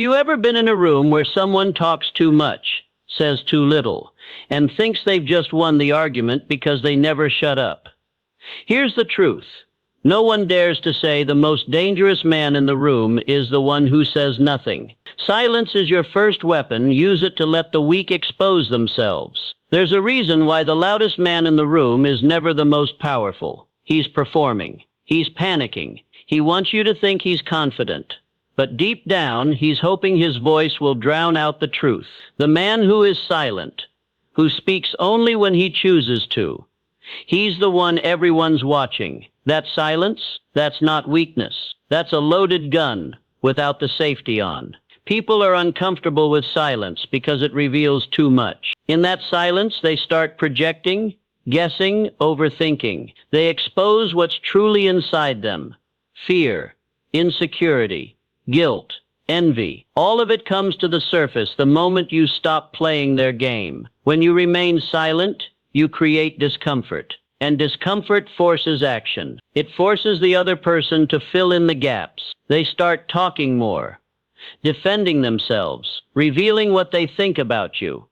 you ever been in a room where someone talks too much, says too little, and thinks they've just won the argument because they never shut up? Here's the truth. No one dares to say the most dangerous man in the room is the one who says nothing. Silence is your first weapon. Use it to let the weak expose themselves. There's a reason why the loudest man in the room is never the most powerful. He's performing. He's panicking. He wants you to think he's confident. But deep down, he's hoping his voice will drown out the truth. The man who is silent, who speaks only when he chooses to, he's the one everyone's watching. That silence, that's not weakness. That's a loaded gun without the safety on. People are uncomfortable with silence because it reveals too much. In that silence, they start projecting, guessing, overthinking. They expose what's truly inside them. Fear, insecurity, guilt, envy. All of it comes to the surface the moment you stop playing their game. When you remain silent, you create discomfort. And discomfort forces action. It forces the other person to fill in the gaps. They start talking more, defending themselves, revealing what they think about you,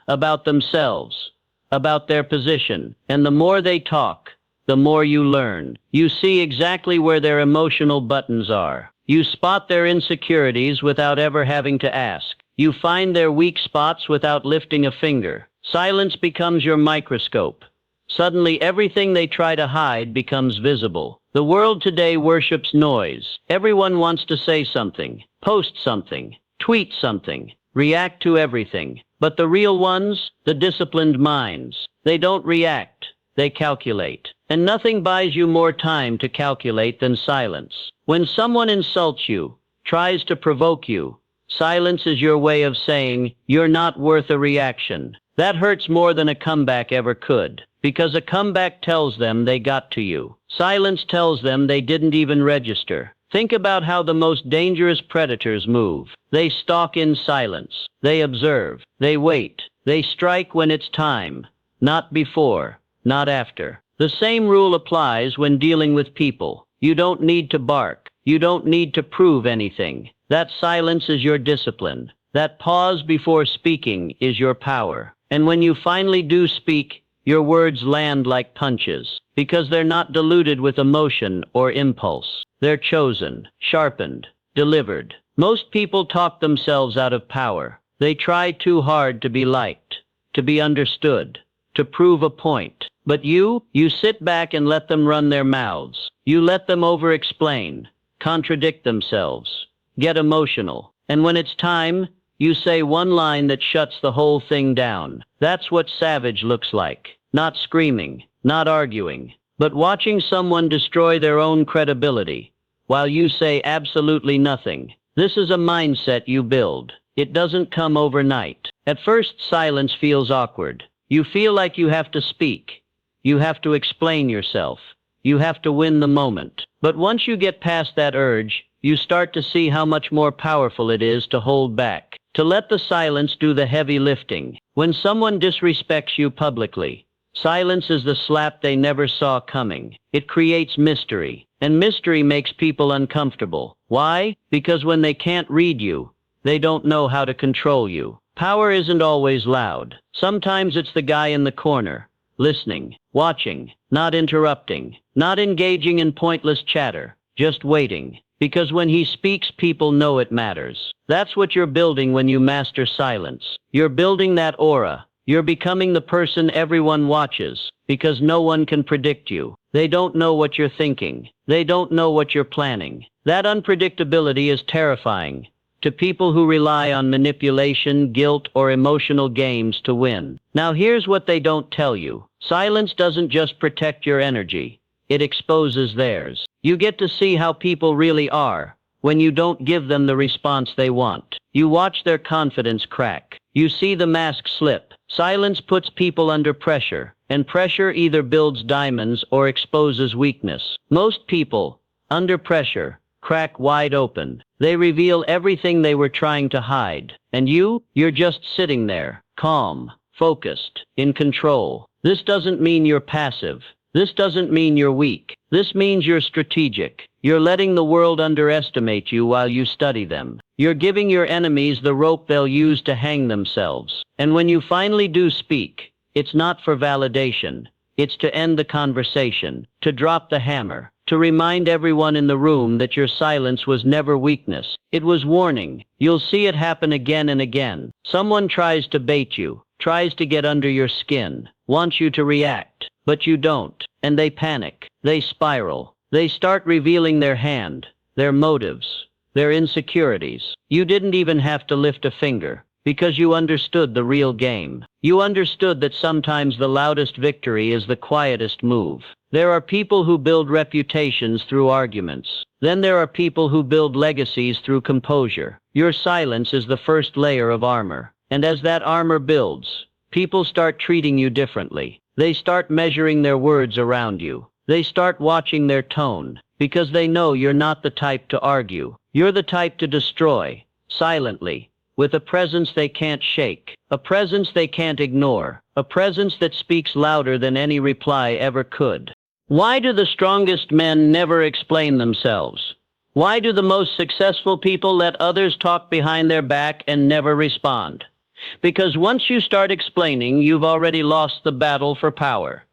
about themselves, about their position. And the more they talk, the more you learn. You see exactly where their emotional buttons are. You spot their insecurities without ever having to ask. You find their weak spots without lifting a finger. Silence becomes your microscope. Suddenly, everything they try to hide becomes visible. The world today worships noise. Everyone wants to say something, post something, tweet something, react to everything. But the real ones, the disciplined minds, they don't react, they calculate. And nothing buys you more time to calculate than silence. When someone insults you, tries to provoke you, silence is your way of saying, you're not worth a reaction. That hurts more than a comeback ever could. Because a comeback tells them they got to you. Silence tells them they didn't even register. Think about how the most dangerous predators move. They stalk in silence. They observe. They wait. They strike when it's time. Not before. Not after. The same rule applies when dealing with people. You don't need to bark. You don't need to prove anything. That silence is your discipline. That pause before speaking is your power. And when you finally do speak, your words land like punches, because they're not diluted with emotion or impulse. They're chosen, sharpened, delivered. Most people talk themselves out of power. They try too hard to be liked, to be understood, to prove a point. But you sit back and let them run their mouths. You let them over-explain, contradict themselves, get emotional. And when it's time, you say one line that shuts the whole thing down. That's what savage looks like. Not screaming, not arguing, but watching someone destroy their own credibility, while you say absolutely nothing. This is a mindset you build. It doesn't come overnight. At first, silence feels awkward. You feel like you have to speak. You have to explain yourself. You have to win the moment. But once you get past that urge, you start to see how much more powerful it is to hold back. To let the silence do the heavy lifting. When someone disrespects you publicly, silence is the slap they never saw coming. It creates mystery, and mystery makes people uncomfortable. Why? Because when they can't read you, they don't know how to control you. Power isn't always loud. Sometimes it's the guy in the corner, listening, watching, not interrupting, not engaging in pointless chatter, just waiting. Because when he speaks, people know it matters. That's what you're building when you master silence. You're building that aura. You're becoming the person everyone watches, because no one can predict you. They don't know what you're thinking. They don't know what you're planning. That unpredictability is terrifying to people who rely on manipulation, guilt, or emotional games to win. Now here's what they don't tell you. Silence doesn't just protect your energy. It exposes theirs. You get to see how people really are when you don't give them the response they want. You watch their confidence crack. You see the mask slip. Silence puts people under pressure, and pressure either builds diamonds or exposes weakness. Most people, under pressure, crack wide open. They reveal everything they were trying to hide. And you're just sitting there, calm, focused, in control. This doesn't mean you're passive. This doesn't mean you're weak. This means you're strategic. You're letting the world underestimate you while you study them. You're giving your enemies the rope they'll use to hang themselves. And when you finally do speak, it's not for validation. It's to end the conversation, to drop the hammer, to remind everyone in the room that your silence was never weakness. It was warning. You'll see it happen again and again. Someone tries to bait you, tries to get under your skin, wants you to react, but you don't, and they panic. They spiral. They start revealing their hand, their motives, their insecurities. You didn't even have to lift a finger, because you understood the real game. You understood that sometimes the loudest victory is the quietest move. There are people who build reputations through arguments. Then there are people who build legacies through composure. Your silence is the first layer of armor. And as that armor builds, people start treating you differently. They start measuring their words around you. They start watching their tone, because they know you're not the type to argue. You're the type to destroy, silently, with a presence they can't shake, a presence they can't ignore, a presence that speaks louder than any reply ever could. Why do the strongest men never explain themselves? Why do the most successful people let others talk behind their back and never respond? Because once you start explaining, you've already lost the battle for power.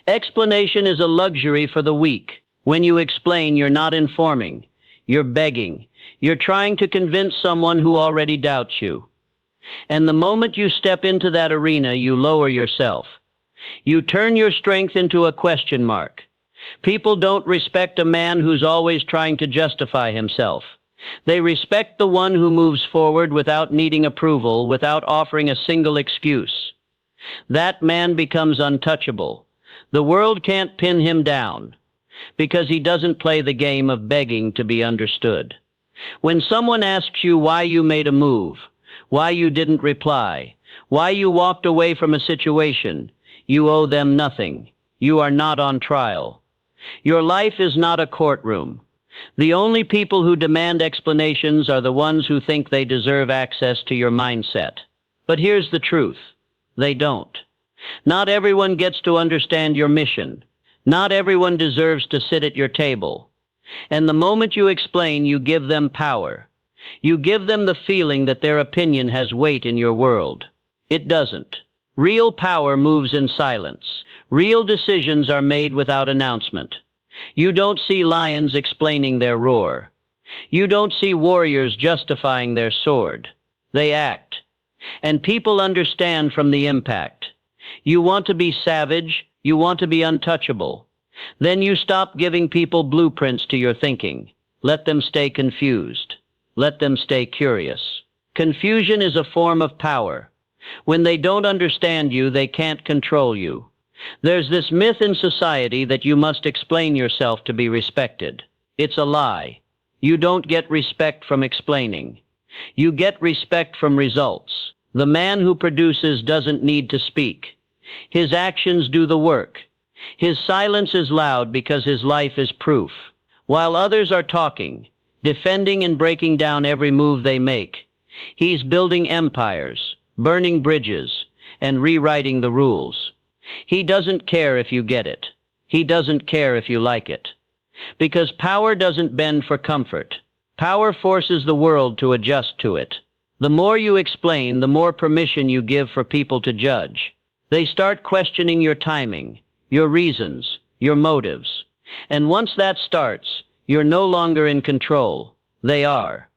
Explanation is a luxury for the weak. When you explain, you're not informing. You're begging. You're trying to convince someone who already doubts you. And the moment you step into that arena, you lower yourself. You turn your strength into a question mark. People don't respect a man who's always trying to justify himself. They respect the one who moves forward without needing approval, without offering a single excuse. That man becomes untouchable. The world can't pin him down, because he doesn't play the game of begging to be understood. When someone asks you why you made a move, why you didn't reply, why you walked away from a situation, you owe them nothing. You are not on trial. Your life is not a courtroom. The only people who demand explanations are the ones who think they deserve access to your mindset. But here's the truth. They don't. Not everyone gets to understand your mission. Not everyone deserves to sit at your table. And the moment you explain, you give them power. You give them the feeling that their opinion has weight in your world. It doesn't. Real power moves in silence. Real decisions are made without announcement. You don't see lions explaining their roar. You don't see warriors justifying their sword. They act. And people understand from the impact. You want to be savage. You want to be untouchable. Then you stop giving people blueprints to your thinking. Let them stay confused. Let them stay curious. Confusion is a form of power. When they don't understand you, they can't control you. There's this myth in society that you must explain yourself to be respected. It's a lie. You don't get respect from explaining. You get respect from results. The man who produces doesn't need to speak. His actions do the work. His silence is loud because his life is proof. While others are talking, defending and breaking down every move they make, he's building empires, burning bridges, and rewriting the rules. He doesn't care if you get it. He doesn't care if you like it. Because power doesn't bend for comfort. Power forces the world to adjust to it. The more you explain, the more permission you give for people to judge. They start questioning your timing, your reasons, your motives. And once that starts, you're no longer in control. They are.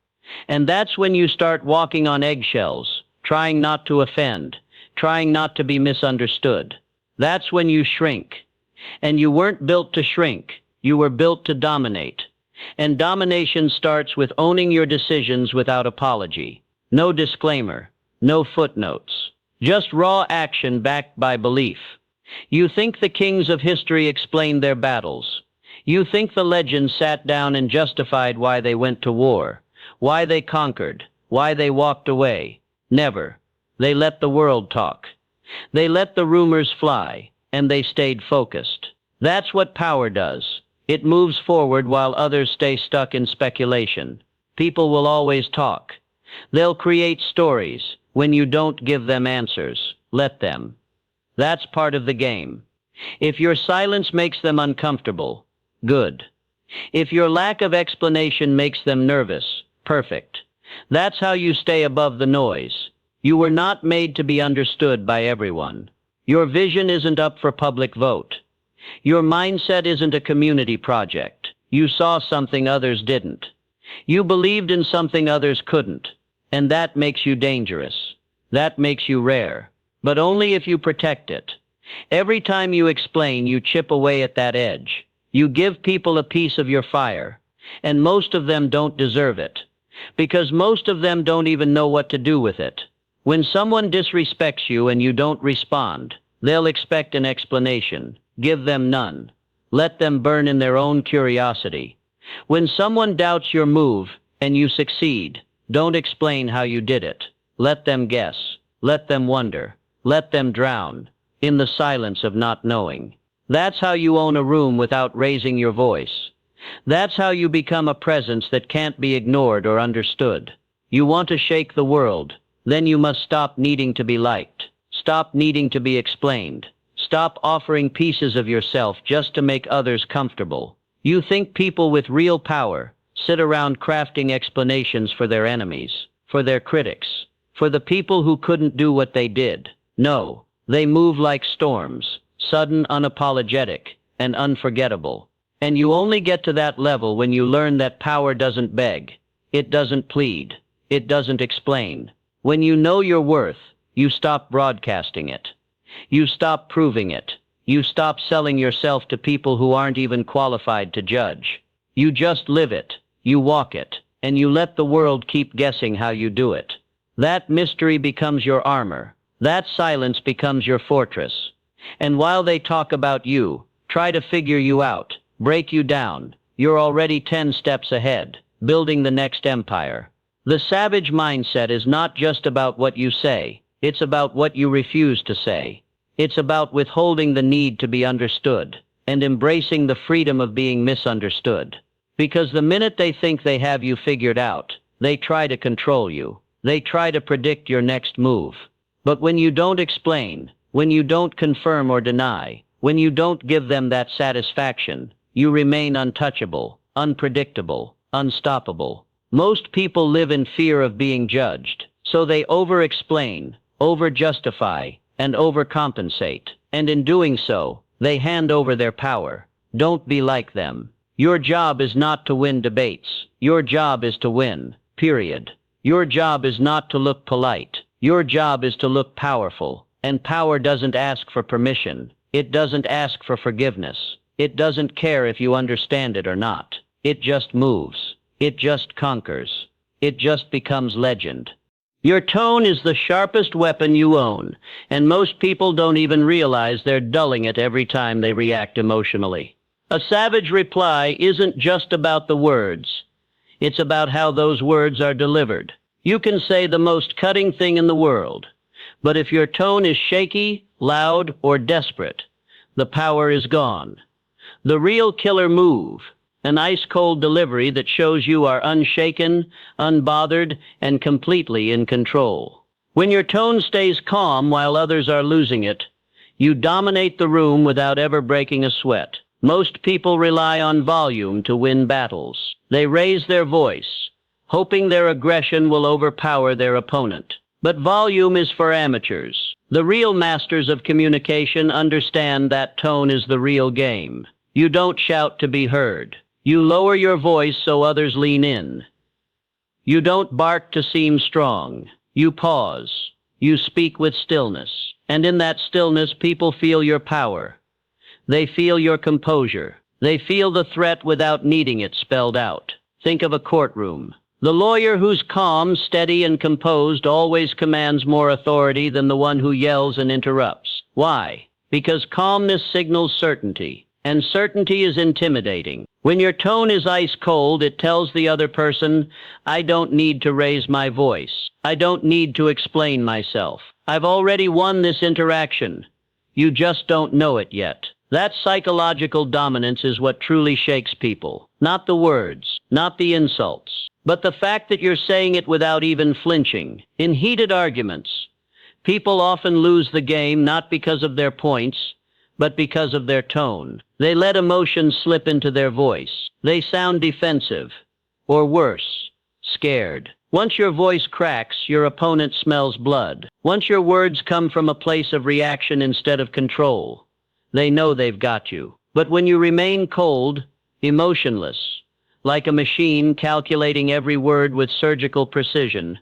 And that's when you start walking on eggshells, trying not to offend, trying not to be misunderstood. That's when you shrink. And you weren't built to shrink. You were built to dominate. And domination starts with owning your decisions without apology. No disclaimer, no footnotes. Just raw action backed by belief. You think the kings of history explained their battles. You think the legends sat down and justified why they went to war, why they conquered, why they walked away. Never. They let the world talk. They let the rumors fly, and they stayed focused. That's what power does. It moves forward while others stay stuck in speculation. People will always talk. They'll create stories. When you don't give them answers, let them. That's part of the game. If your silence makes them uncomfortable, good. If your lack of explanation makes them nervous, perfect. That's how you stay above the noise. You were not made to be understood by everyone. Your vision isn't up for public vote. Your mindset isn't a community project. You saw something others didn't. You believed in something others couldn't. And that makes you dangerous. That makes you rare. But only if you protect it. Every time you explain, you chip away at that edge. You give people a piece of your fire. And most of them don't deserve it. Because most of them don't even know what to do with it. When someone disrespects you and you don't respond, they'll expect an explanation. Give them none. Let them burn in their own curiosity. When someone doubts your move and you succeed, don't explain how you did it. Let them guess. Let them wonder. Let them drown in the silence of not knowing. That's how you own a room without raising your voice. That's how you become a presence that can't be ignored or understood. You want to shake the world, then you must stop needing to be liked. Stop needing to be explained. Stop offering pieces of yourself just to make others comfortable. You think people with real power sit around crafting explanations for their enemies, for their critics, for the people who couldn't do what they did. No, they move like storms, sudden, unapologetic, and unforgettable. And you only get to that level when you learn that power doesn't beg, it doesn't plead, it doesn't explain. When you know your worth, you stop broadcasting it. You stop proving it. You stop selling yourself to people who aren't even qualified to judge. You just live it, you walk it, and you let the world keep guessing how you do it. That mystery becomes your armor. That silence becomes your fortress. And while they talk about you, try to figure you out, break you down, you're already 10 steps ahead, building the next empire. The savage mindset is not just about what you say, it's about what you refuse to say. It's about withholding the need to be understood, and embracing the freedom of being misunderstood. Because the minute they think they have you figured out, they try to control you. They try to predict your next move. But when you don't explain, when you don't confirm or deny, when you don't give them that satisfaction, you remain untouchable, unpredictable, unstoppable. Most people live in fear of being judged, so they over-explain, over-justify, and overcompensate. And in doing so, they hand over their power. Don't be like them. Your job is not to win debates. Your job is to win, period. Your job is not to look polite. Your job is to look powerful. And power doesn't ask for permission. It doesn't ask for forgiveness. It doesn't care if you understand it or not. It just moves. It just conquers. It just becomes legend. Your tone is the sharpest weapon you own, and most people don't even realize they're dulling it every time they react emotionally. A savage reply isn't just about the words. It's about how those words are delivered. You can say the most cutting thing in the world, but if your tone is shaky, loud, or desperate, the power is gone. The real killer move, an ice-cold delivery that shows you are unshaken, unbothered, and completely in control. When your tone stays calm while others are losing it, you dominate the room without ever breaking a sweat. Most people rely on volume to win battles. They raise their voice, hoping their aggression will overpower their opponent. But volume is for amateurs. The real masters of communication understand that tone is the real game. You don't shout to be heard. You lower your voice so others lean in. You don't bark to seem strong. You pause. You speak with stillness. And in that stillness, people feel your power. They feel your composure. They feel the threat without needing it spelled out. Think of a courtroom. The lawyer who's calm, steady, and composed always commands more authority than the one who yells and interrupts. Why? Because calmness signals certainty, and certainty is intimidating. When your tone is ice cold, it tells the other person, I don't need to raise my voice. I don't need to explain myself. I've already won this interaction. You just don't know it yet. That psychological dominance is what truly shakes people. Not the words, not the insults, but the fact that you're saying it without even flinching. In heated arguments, people often lose the game not because of their points, but because of their tone. They let emotions slip into their voice. They sound defensive, or worse, scared. Once your voice cracks, your opponent smells blood. Once your words come from a place of reaction instead of control, they know they've got you. But when you remain cold, emotionless, like a machine calculating every word with surgical precision,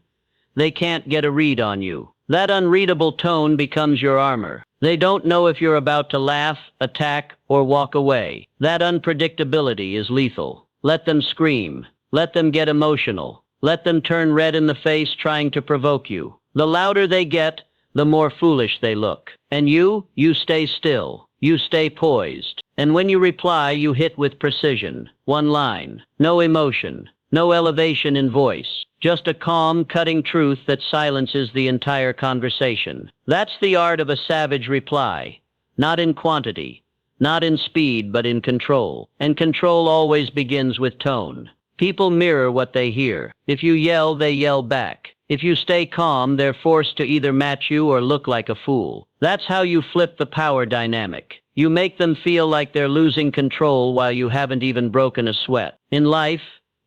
they can't get a read on you. That unreadable tone becomes your armor. They don't know if you're about to laugh, attack, or walk away. That unpredictability is lethal. Let them scream. Let them get emotional. Let them turn red in the face trying to provoke you. The louder they get, the more foolish they look. And you stay still. You stay poised. And when you reply, you hit with precision. One line. No emotion. No elevation in voice. Just a calm, cutting truth that silences the entire conversation. That's the art of a savage reply. Not in quantity. Not in speed, but in control. And control always begins with tone. People mirror what they hear. If you yell, they yell back. If you stay calm, they're forced to either match you or look like a fool. That's how you flip the power dynamic. You make them feel like they're losing control while you haven't even broken a sweat. In life,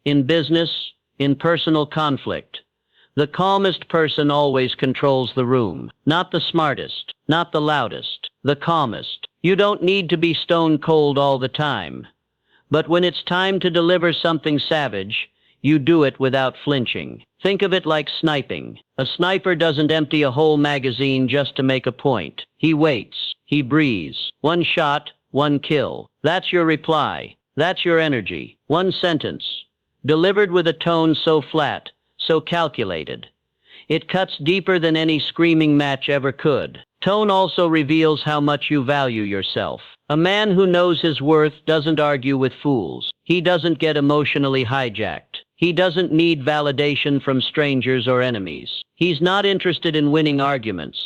in business, in personal conflict, the calmest person always controls the room. Not the smartest, not the loudest, the calmest. You don't need to be stone cold all the time. But when it's time to deliver something savage, you do it without flinching. Think of it like sniping. A sniper doesn't empty a whole magazine just to make a point. He waits. He breathes. One shot, one kill. That's your reply. That's your energy. One sentence, delivered with a tone so flat, so calculated. It cuts deeper than any screaming match ever could. Tone also reveals how much you value yourself. A man who knows his worth doesn't argue with fools. He doesn't get emotionally hijacked. He doesn't need validation from strangers or enemies. He's not interested in winning arguments.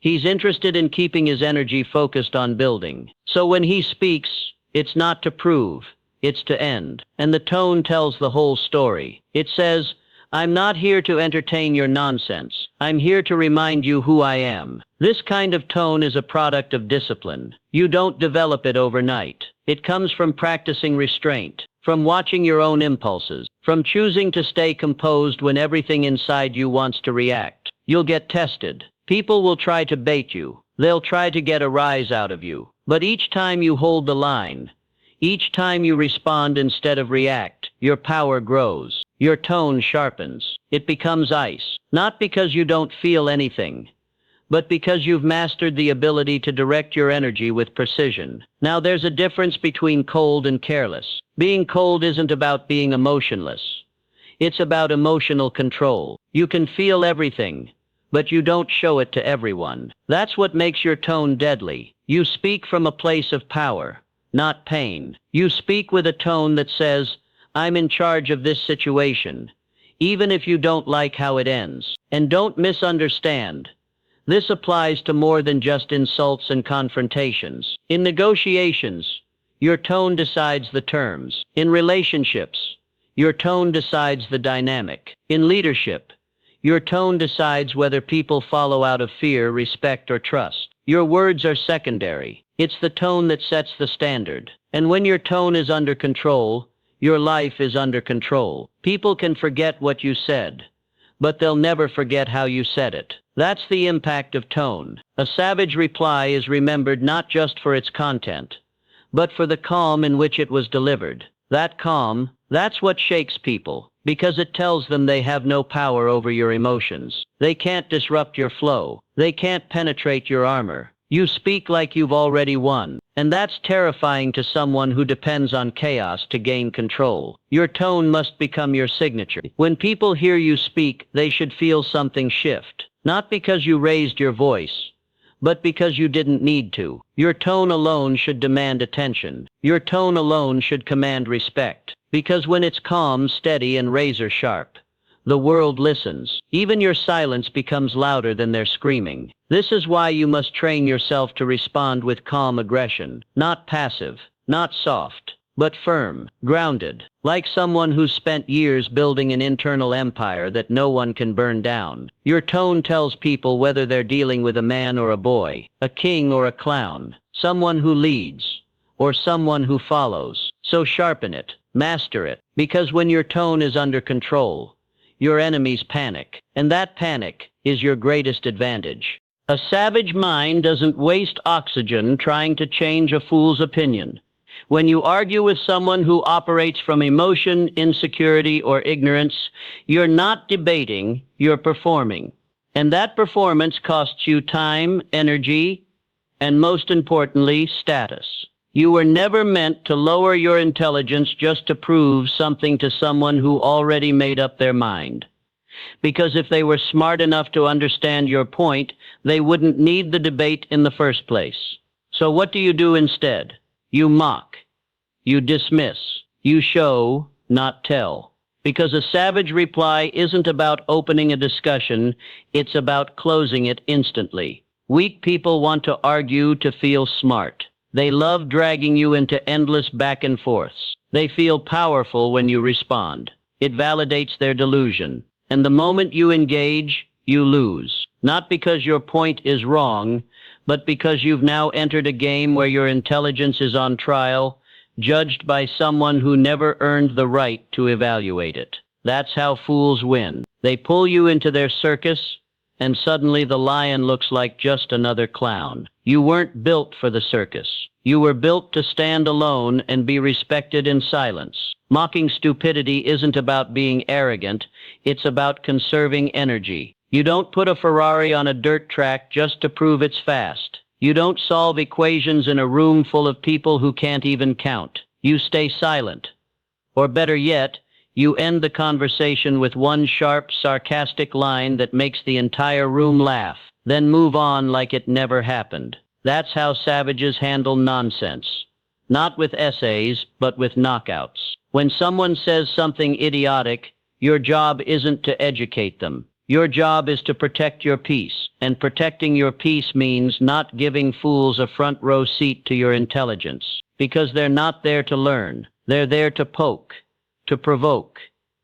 He's interested in keeping his energy focused on building. So when he speaks, it's not to prove, it's to end. And the tone tells the whole story. It says, I'm not here to entertain your nonsense. I'm here to remind you who I am. This kind of tone is a product of discipline. You don't develop it overnight. It comes from practicing restraint, from watching your own impulses, from choosing to stay composed when everything inside you wants to react. You'll get tested. People will try to bait you. They'll try to get a rise out of you. But each time you hold the line, each time you respond instead of react, your power grows. Your tone sharpens. It becomes ice. Not because you don't feel anything, but because you've mastered the ability to direct your energy with precision. Now there's a difference between cold and careless. Being cold isn't about being emotionless. It's about emotional control. You can feel everything, but you don't show it to everyone. That's what makes your tone deadly. You speak from a place of power, not pain. You speak with a tone that says, I'm in charge of this situation, even if you don't like how it ends. And don't misunderstand. This applies to more than just insults and confrontations. In negotiations, your tone decides the terms. In relationships, your tone decides the dynamic. In leadership, your tone decides whether people follow out of fear, respect, or trust. Your words are secondary. It's the tone that sets the standard. And when your tone is under control, your life is under control. People can forget what you said, but they'll never forget how you said it. That's the impact of tone. A savage reply is remembered not just for its content, but for the calm in which it was delivered. That calm, that's what shakes people, because it tells them they have no power over your emotions. They can't disrupt your flow. They can't penetrate your armor. You speak like you've already won, and that's terrifying to someone who depends on chaos to gain control. Your tone must become your signature. When people hear you speak, they should feel something shift. Not because you raised your voice, but because you didn't need to. Your tone alone should demand attention. Your tone alone should command respect. Because when it's calm, steady, and razor sharp, the world listens. Even your silence becomes louder than their screaming. This is why you must train yourself to respond with calm aggression. Not passive, not soft, but firm, grounded, like someone who's spent years building an internal empire that no one can burn down. Your tone tells people whether they're dealing with a man or a boy, a king or a clown, someone who leads, or someone who follows. So sharpen it, master it, because when your tone is under control, your enemies panic, and that panic is your greatest advantage. A savage mind doesn't waste oxygen trying to change a fool's opinion. When you argue with someone who operates from emotion, insecurity, or ignorance, you're not debating, you're performing. And that performance costs you time, energy, and most importantly, status. You were never meant to lower your intelligence just to prove something to someone who already made up their mind. Because if they were smart enough to understand your point, they wouldn't need the debate in the first place. So what do you do instead? You mock. You dismiss. You show, not tell. Because a savage reply isn't about opening a discussion, it's about closing it instantly. Weak people want to argue to feel smart. They love dragging you into endless back and forths. They feel powerful when you respond. It validates their delusion. And the moment you engage, you lose. Not because your point is wrong, but because you've now entered a game where your intelligence is on trial, judged by someone who never earned the right to evaluate it. That's how fools win. They pull you into their circus, and suddenly the lion looks like just another clown. You weren't built for the circus. You were built to stand alone and be respected in silence. Mocking stupidity isn't about being arrogant, it's about conserving energy. You don't put a Ferrari on a dirt track just to prove it's fast. You don't solve equations in a room full of people who can't even count. You stay silent. Or better yet, you end the conversation with one sharp, sarcastic line that makes the entire room laugh, then move on like it never happened. That's how savages handle nonsense. Not with essays, but with knockouts. When someone says something idiotic, your job isn't to educate them. Your job is to protect your peace, and protecting your peace means not giving fools a front row seat to your intelligence, because they're not there to learn. They're there to poke, to provoke,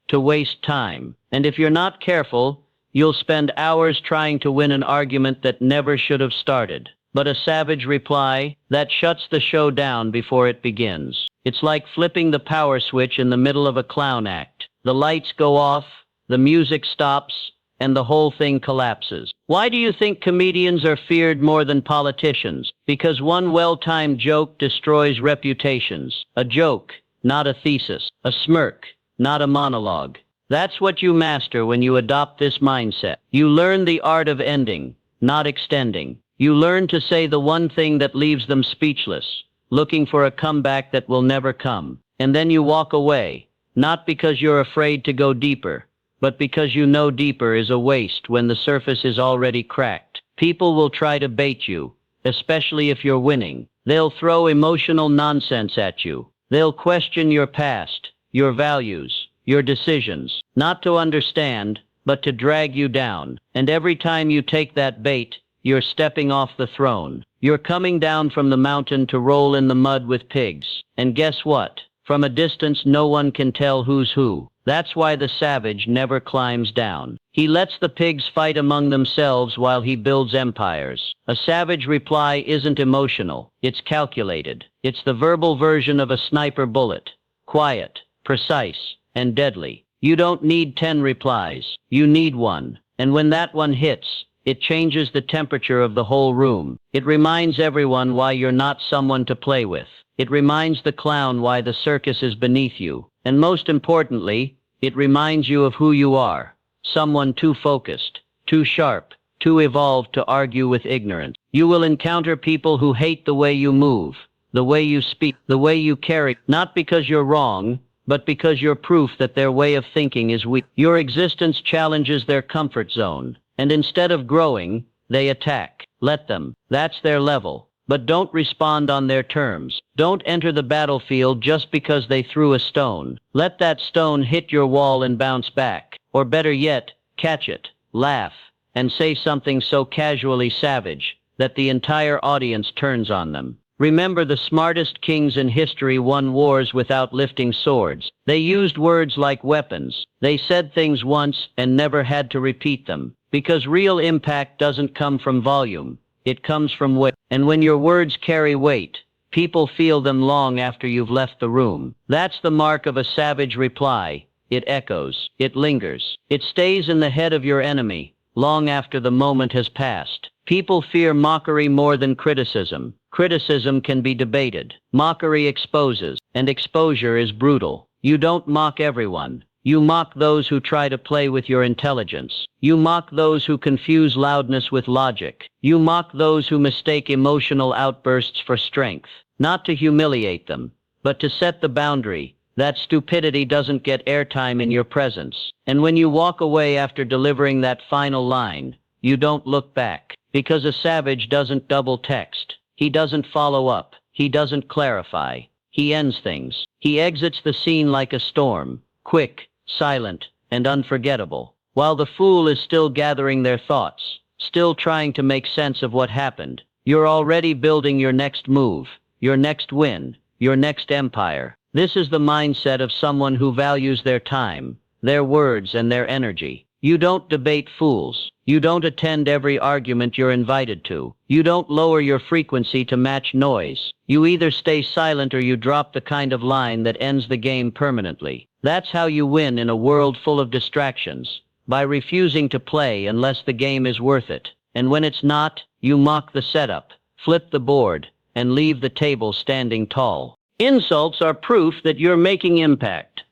to waste time. And if you're not careful, you'll spend hours trying to win an argument that never should have started. But a savage reply, that shuts the show down before it begins. It's like flipping the power switch in the middle of a clown act. The lights go off, the music stops, and the whole thing collapses. Why do you think comedians are feared more than politicians? Because one well-timed joke destroys reputations. A joke, not a thesis. A smirk, not a monologue. That's what you master when you adopt this mindset. You learn the art of ending, not extending. You learn to say the one thing that leaves them speechless, looking for a comeback that will never come. And then you walk away, not because you're afraid to go deeper, but because you know deeper is a waste when the surface is already cracked. People will try to bait you, especially if you're winning. They'll throw emotional nonsense at you. They'll question your past, your values, your decisions, not to understand, but to drag you down. And every time you take that bait, you're stepping off the throne. You're coming down from the mountain to roll in the mud with pigs. And guess what? From a distance, no one can tell who's who. That's why the savage never climbs down. He lets the pigs fight among themselves while he builds empires. A savage reply isn't emotional. It's calculated. It's the verbal version of a sniper bullet. Quiet, precise, and deadly. You don't need 10 replies. You need one. And when that one hits, it changes the temperature of the whole room. It reminds everyone why you're not someone to play with. It reminds the clown why the circus is beneath you. And most importantly, it reminds you of who you are. Someone too focused, too sharp, too evolved to argue with ignorance. You will encounter people who hate the way you move, the way you speak, the way you carry, not because you're wrong, but because you're proof that their way of thinking is weak. Your existence challenges their comfort zone. And instead of growing, they attack. Let them. That's their level. But don't respond on their terms. Don't enter the battlefield just because they threw a stone. Let that stone hit your wall and bounce back. Or better yet, catch it, laugh, and say something so casually savage that the entire audience turns on them. Remember, the smartest kings in history won wars without lifting swords. They used words like weapons. They said things once and never had to repeat them. Because real impact doesn't come from volume. It comes from weight. And when your words carry weight, people feel them long after you've left the room. That's the mark of a savage reply. It echoes. It lingers. It stays in the head of your enemy, long after the moment has passed. People fear mockery more than criticism. Criticism can be debated. Mockery exposes, and exposure is brutal. You don't mock everyone. You mock those who try to play with your intelligence. You mock those who confuse loudness with logic. You mock those who mistake emotional outbursts for strength. Not to humiliate them, but to set the boundary that stupidity doesn't get airtime in your presence. And when you walk away after delivering that final line, you don't look back. Because a savage doesn't double text. He doesn't follow up. He doesn't clarify. He ends things. He exits the scene like a storm, quick, silent, and unforgettable. While the fool is still gathering their thoughts, still trying to make sense of what happened, you're already building your next move, your next win, your next empire. This is the mindset of someone who values their time, their words, and their energy. You don't debate fools. You don't attend every argument you're invited to. You don't lower your frequency to match noise. You either stay silent or you drop the kind of line that ends the game permanently. That's how you win in a world full of distractions, by refusing to play unless the game is worth it. And when it's not, you mock the setup, flip the board, and leave the table standing tall. Insults are proof that you're making impact.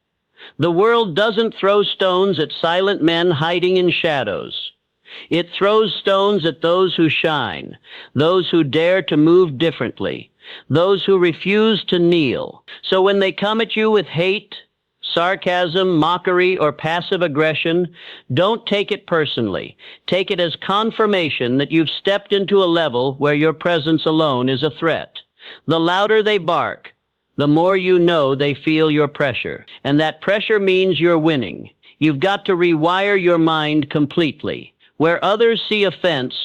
The world doesn't throw stones at silent men hiding in shadows. It throws stones at those who shine, those who dare to move differently, those who refuse to kneel. So when they come at you with hate, sarcasm, mockery, or passive aggression, don't take it personally. Take it as confirmation that you've stepped into a level where your presence alone is a threat. The louder they bark, the more you know they feel your pressure. And that pressure means you're winning. You've got to rewire your mind completely. Where others see offense,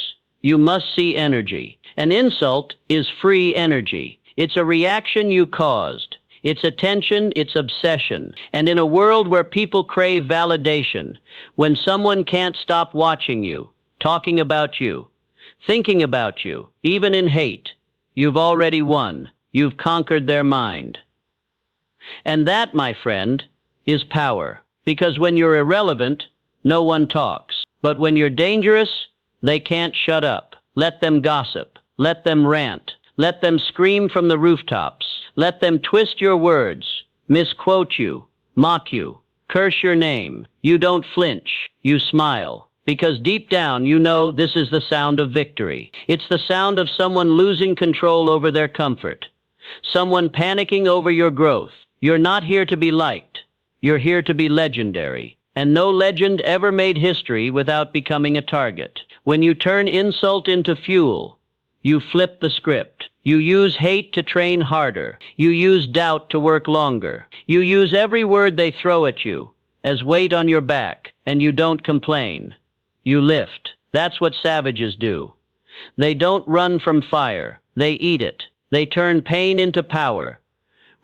you must see energy. An insult is free energy. It's a reaction you caused. It's attention, it's obsession. And in a world where people crave validation, when someone can't stop watching you, talking about you, thinking about you, even in hate, you've already won. You've conquered their mind. And that, my friend, is power. Because when you're irrelevant, no one talks. But when you're dangerous, they can't shut up. Let them gossip. Let them rant. Let them scream from the rooftops. Let them twist your words, misquote you, mock you, curse your name. You don't flinch. You smile. Because deep down you know this is the sound of victory. It's the sound of someone losing control over their comfort. Someone panicking over your growth. You're not here to be liked. You're here to be legendary. And no legend ever made history without becoming a target. When you turn insult into fuel, you flip the script. You use hate to train harder. You use doubt to work longer. You use every word they throw at you as weight on your back, and you don't complain. You lift. That's what savages do. They don't run from fire. They eat it. They turn pain into power,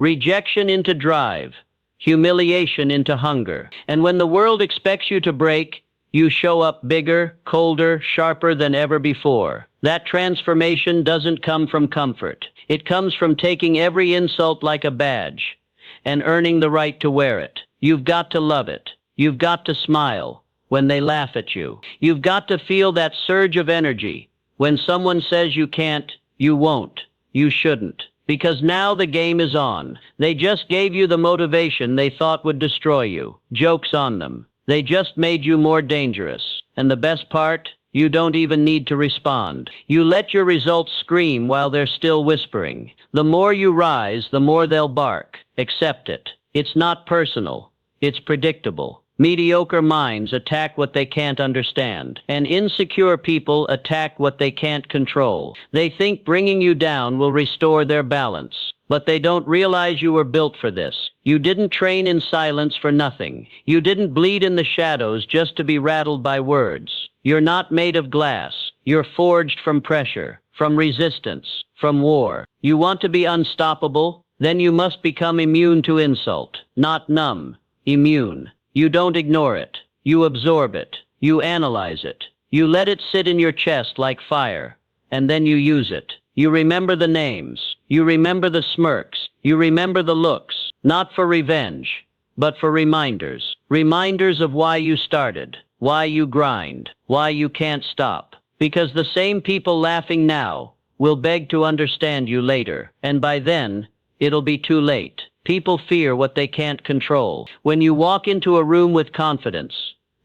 rejection into drive, humiliation into hunger. And when the world expects you to break, you show up bigger, colder, sharper than ever before. That transformation doesn't come from comfort. It comes from taking every insult like a badge and earning the right to wear it. You've got to love it. You've got to smile when they laugh at you. You've got to feel that surge of energy when someone says you can't, you won't, you shouldn't. Because now the game is on. They just gave you the motivation they thought would destroy you. Joke's on them. They just made you more dangerous. And the best part? You don't even need to respond. You let your results scream while they're still whispering. The more you rise, the more they'll bark. Accept it. It's not personal. It's predictable. Mediocre minds attack what they can't understand, and insecure people attack what they can't control. They think bringing you down will restore their balance, but they don't realize you were built for this. You didn't train in silence for nothing. You didn't bleed in the shadows just to be rattled by words. You're not made of glass. You're forged from pressure, from resistance, from war. You want to be unstoppable? Then you must become immune to insult. Not numb, immune. You don't ignore it. You absorb it. You analyze it. You let it sit in your chest like fire. and then you use it. You remember the names. You remember the smirks. You remember the looks, not for revenge, but for reminders. Reminders of why you started, why you grind, why you can't stop. Because the same people laughing now will beg to understand you later, and by then, it'll be too late. People fear what they can't control. When you walk into a room with confidence,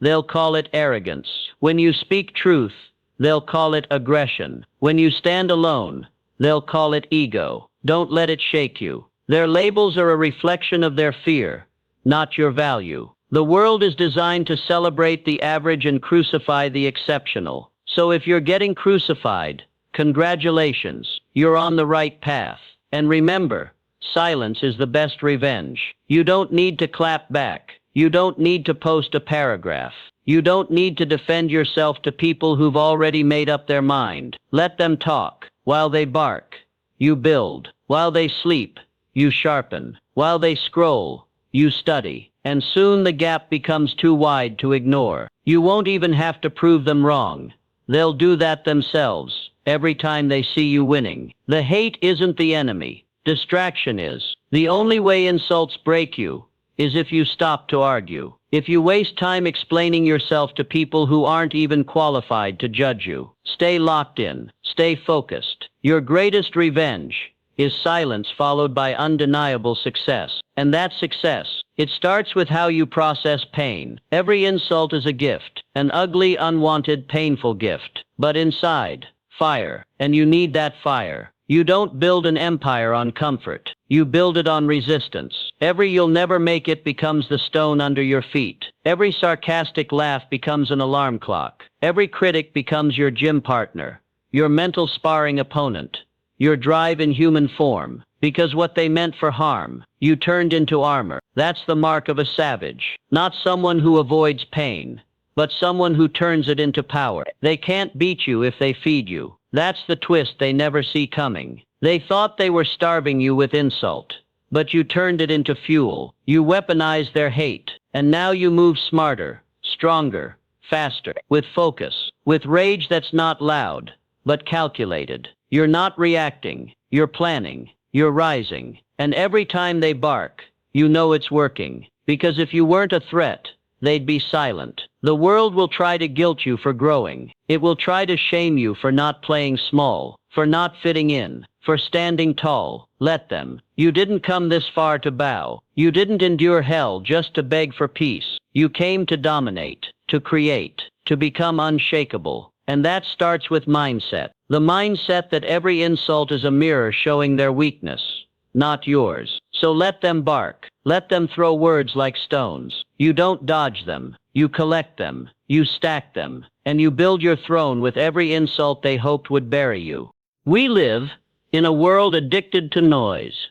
they'll call it arrogance. When you speak truth, they'll call it aggression. When you stand alone, they'll call it ego. Don't let it shake you. Their labels are a reflection of their fear, not your value. The world is designed to celebrate the average and crucify the exceptional. So if you're getting crucified, congratulations, you're on the right path. And remember, silence is the best revenge. You don't need to clap back. You don't need to post a paragraph. You don't need to defend yourself to people who've already made up their mind. Let them talk. While they bark, you build. While they sleep, you sharpen. While they scroll, you study. And soon the gap becomes too wide to ignore. You won't even have to prove them wrong. They'll do that themselves every time they see you winning. The hate isn't the enemy. Distraction is. The only way insults break you is if you stop to argue. If you waste time explaining yourself to people who aren't even qualified to judge you. Stay locked in. Stay focused. Your greatest revenge is silence followed by undeniable success. And that success, it starts with how you process pain. Every insult is a gift, an ugly, unwanted, painful gift. But inside, fire. And you need that fire. You don't build an empire on comfort. You build it on resistance. Every "you'll never make it" becomes the stone under your feet. Every sarcastic laugh becomes an alarm clock. Every critic becomes your gym partner, your mental sparring opponent, your drive in human form. Because what they meant for harm, you turned into armor. That's the mark of a savage. Not someone who avoids pain, but someone who turns it into power. They can't beat you if they feed you. That's the twist they never see coming. They thought they were starving you with insult, but you turned it into fuel. You weaponized their hate, and now you move smarter, stronger, faster, with focus, with rage that's not loud, but calculated. You're not reacting, you're planning, you're rising, and every time they bark, you know it's working. Because if you weren't a threat, they'd be silent. The world will try to guilt you for growing. It will try to shame you for not playing small, for not fitting in, for standing tall. Let them. You didn't come this far to bow. You didn't endure hell just to beg for peace. You came to dominate, to create, to become unshakable. And that starts with mindset. The mindset that every insult is a mirror showing their weakness, not yours. So let them bark. Let them throw words like stones. You don't dodge them. You collect them. You stack them. And you build your throne with every insult they hoped would bury you. We live in a world addicted to noise.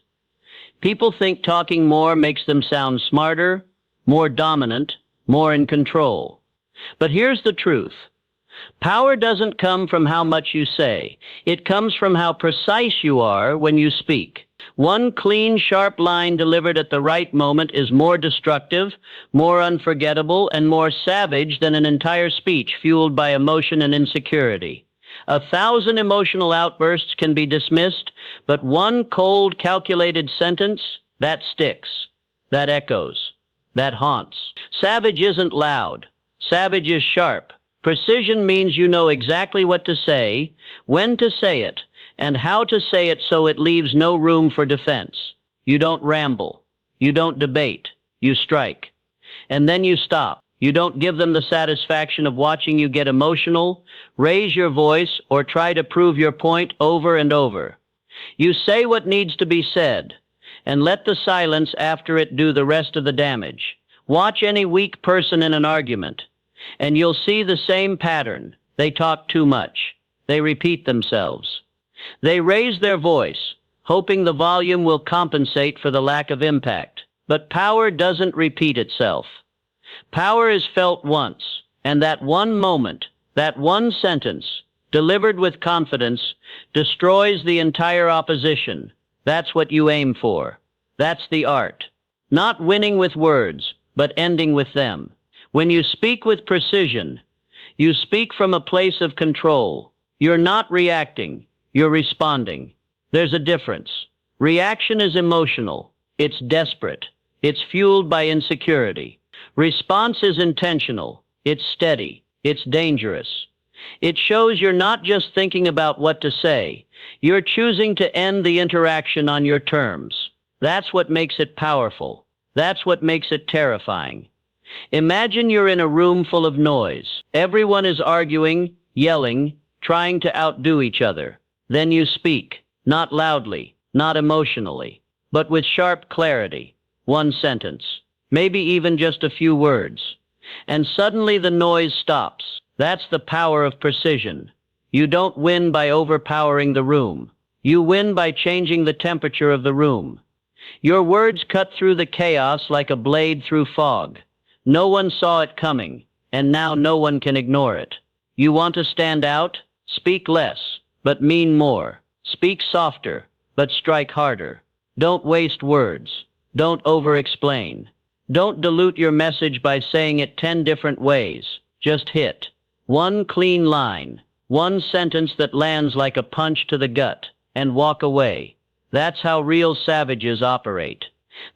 People think talking more makes them sound smarter, more dominant, more in control. But here's the truth. Power doesn't come from how much you say. It comes from how precise you are when you speak. One clean, sharp line delivered at the right moment is more destructive, more unforgettable, and more savage than an entire speech fueled by emotion and insecurity. 1,000 emotional outbursts can be dismissed, but one cold, calculated sentence, that sticks, that echoes, that haunts. Savage isn't loud. Savage is sharp. Precision means you know exactly what to say, when to say it, and how to say it so it leaves no room for defense. You don't ramble. You don't debate. You strike. And then you stop. You don't give them the satisfaction of watching you get emotional, raise your voice, or try to prove your point over and over. You say what needs to be said, and let the silence after it do the rest of the damage. Watch any weak person in an argument, and you'll see the same pattern. They talk too much. They repeat themselves. They raise their voice, hoping the volume will compensate for the lack of impact. But power doesn't repeat itself. Power is felt once, and that one moment, that one sentence, delivered with confidence, destroys the entire opposition. That's what you aim for. That's the art. Not winning with words, but ending with them. When you speak with precision, you speak from a place of control. You're not reacting, you're responding. There's a difference. Reaction is emotional, it's desperate, it's fueled by insecurity. Response is intentional, it's steady, it's dangerous. It shows you're not just thinking about what to say, you're choosing to end the interaction on your terms. That's what makes it powerful. That's what makes it terrifying. Imagine you're in a room full of noise. Everyone is arguing, yelling, trying to outdo each other. Then you speak, not loudly, not emotionally, but with sharp clarity. One sentence, maybe even just a few words. And suddenly the noise stops. That's the power of precision. You don't win by overpowering the room. You win by changing the temperature of the room. Your words cut through the chaos like a blade through fog. No one saw it coming, and now no one can ignore it. You want to stand out? Speak less, but mean more. Speak softer, but strike harder. Don't waste words. Don't over-explain. Don't dilute your message by saying it 10 different ways. Just hit one clean line, one sentence that lands like a punch to the gut, and walk away. That's how real savages operate.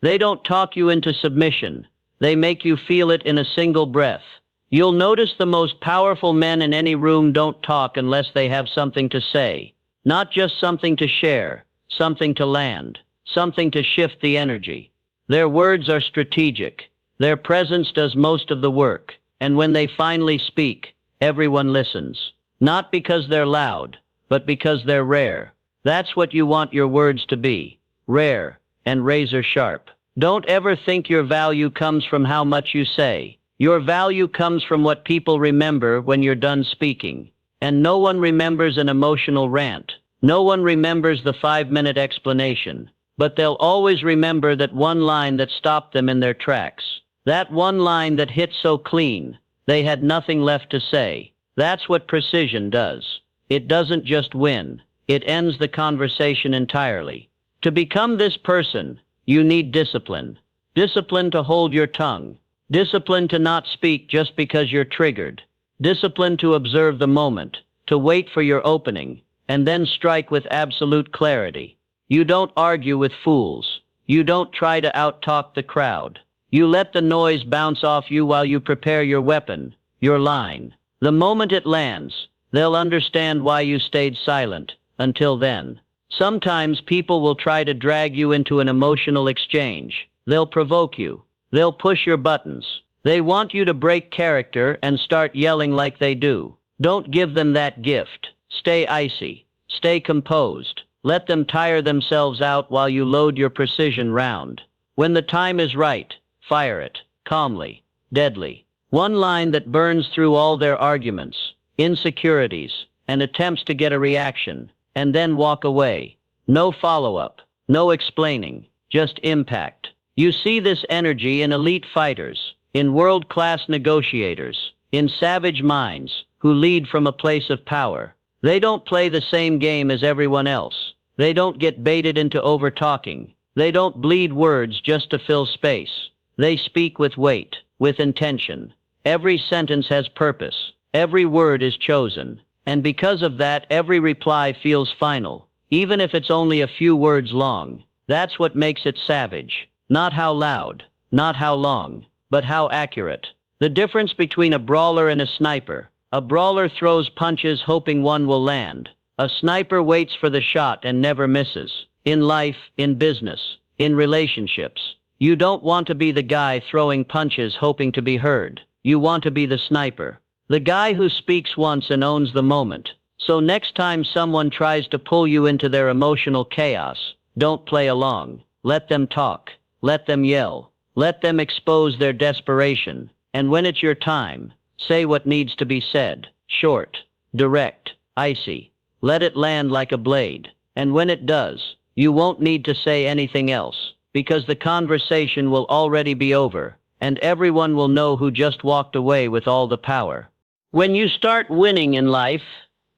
They don't talk you into submission. They make you feel it in a single breath. You'll notice the most powerful men in any room don't talk unless they have something to say. Not just something to share, something to land, something to shift the energy. Their words are strategic. Their presence does most of the work. And when they finally speak, everyone listens. Not because they're loud, but because they're rare. That's what you want your words to be. Rare and razor sharp. Don't ever think your value comes from how much you say. Your value comes from what people remember when you're done speaking. And no one remembers an emotional rant. No one remembers the 5-minute explanation. But they'll always remember that one line that stopped them in their tracks. That one line that hit so clean, they had nothing left to say. That's what precision does. It doesn't just win. It ends the conversation entirely. To become this person, you need discipline. Discipline to hold your tongue. Discipline to not speak just because you're triggered. Discipline to observe the moment, to wait for your opening, and then strike with absolute clarity. You don't argue with fools. You don't try to out-talk the crowd. You let the noise bounce off you while you prepare your weapon, your line. The moment it lands, they'll understand why you stayed silent. Until then, sometimes people will try to drag you into an emotional exchange. They'll provoke you. They'll push your buttons. They want you to break character and start yelling like they do. Don't give them that gift. Stay icy. Stay composed. Let them tire themselves out while you load your precision round. When the time is right, fire it, calmly, deadly. One line that burns through all their arguments, insecurities, and attempts to get a reaction, and then walk away. No follow-up, no explaining, just impact. You see this energy in elite fighters, in world-class negotiators, in savage minds who lead from a place of power. They don't play the same game as everyone else. They don't get baited into over-talking. They don't bleed words just to fill space. They speak with weight, with intention. Every sentence has purpose. Every word is chosen. And because of that, every reply feels final, even if it's only a few words long. That's what makes it savage. Not how loud, not how long, but how accurate. The difference between a brawler and a sniper. A brawler throws punches hoping one will land. A sniper waits for the shot and never misses. In life, in business, in relationships. You don't want to be the guy throwing punches hoping to be heard. You want to be the sniper. The guy who speaks once and owns the moment. So next time someone tries to pull you into their emotional chaos, don't play along. Let them talk. Let them yell. Let them expose their desperation. And when it's your time, say what needs to be said. Short, direct, icy. Let it land like a blade. And when it does, you won't need to say anything else, because the conversation will already be over, and everyone will know who just walked away with all the power. When you start winning in life,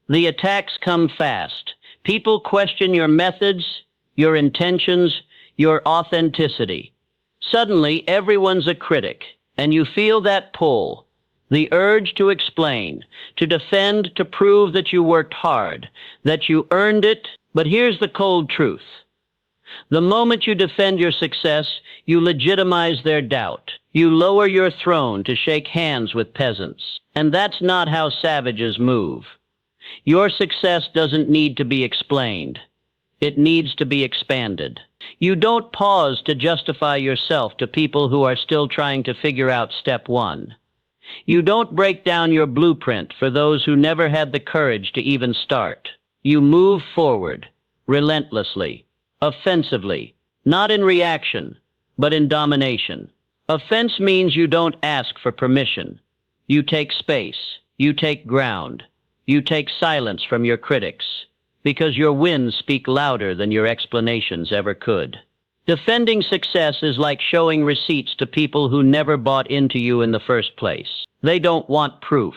the attacks come fast. People question your methods, your intentions, your authenticity. Suddenly, everyone's a critic, and you feel that pull. The urge to explain, to defend, to prove that you worked hard, that you earned it. But here's the cold truth. The moment you defend your success, you legitimize their doubt. You lower your throne to shake hands with peasants. And that's not how savages move. Your success doesn't need to be explained. It needs to be expanded. You don't pause to justify yourself to people who are still trying to figure out step one. You don't break down your blueprint for those who never had the courage to even start. You move forward, relentlessly, offensively, not in reaction, but in domination. Offense means you don't ask for permission. You take space, you take ground, you take silence from your critics, because your wins speak louder than your explanations ever could. Defending success is like showing receipts to people who never bought into you in the first place. They don't want proof.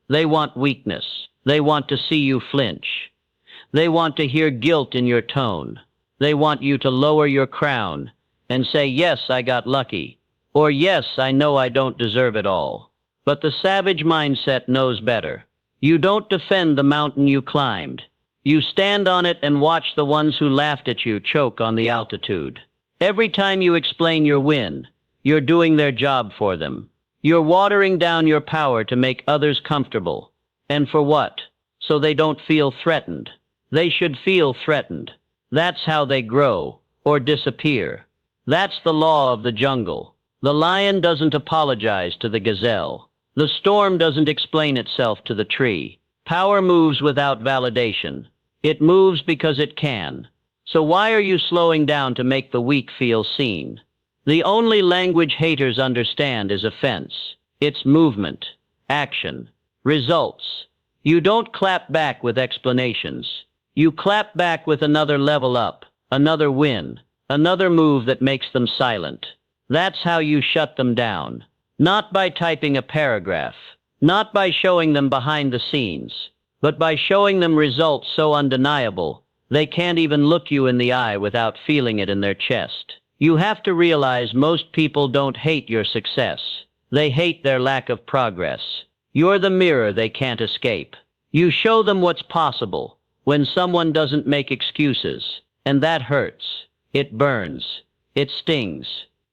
They want weakness. They want to see you flinch. They want to hear guilt in your tone. They want you to lower your crown and say, "Yes, I got lucky," or "Yes, I know I don't deserve it all." But the savage mindset knows better. You don't defend the mountain you climbed. You stand on it and watch the ones who laughed at you choke on the altitude. Every time you explain your win, you're doing their job for them. You're watering down your power to make others comfortable. And for what? So they don't feel threatened. They should feel threatened. That's how they grow, or disappear. That's the law of the jungle. The lion doesn't apologize to the gazelle. The storm doesn't explain itself to the tree. Power moves without validation. It moves because it can. So why are you slowing down to make the weak feel seen? The only language haters understand is offense. It's movement, action, results. You don't clap back with explanations. You clap back with another level up, another win, another move that makes them silent. That's how you shut them down. Not by typing a paragraph, not by showing them behind the scenes, but by showing them results so undeniable, they can't even look you in the eye without feeling it in their chest. You have to realize most people don't hate your success. They hate their lack of progress. You're the mirror they can't escape. You show them what's possible when someone doesn't make excuses, and that hurts. It burns. It stings.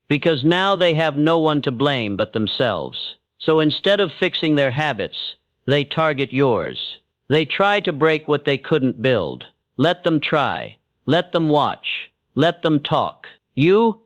Because now they have no one to blame but themselves. So instead of fixing their habits, they target yours. They try to break what they couldn't build. Let them try. Let them watch. Let them talk. You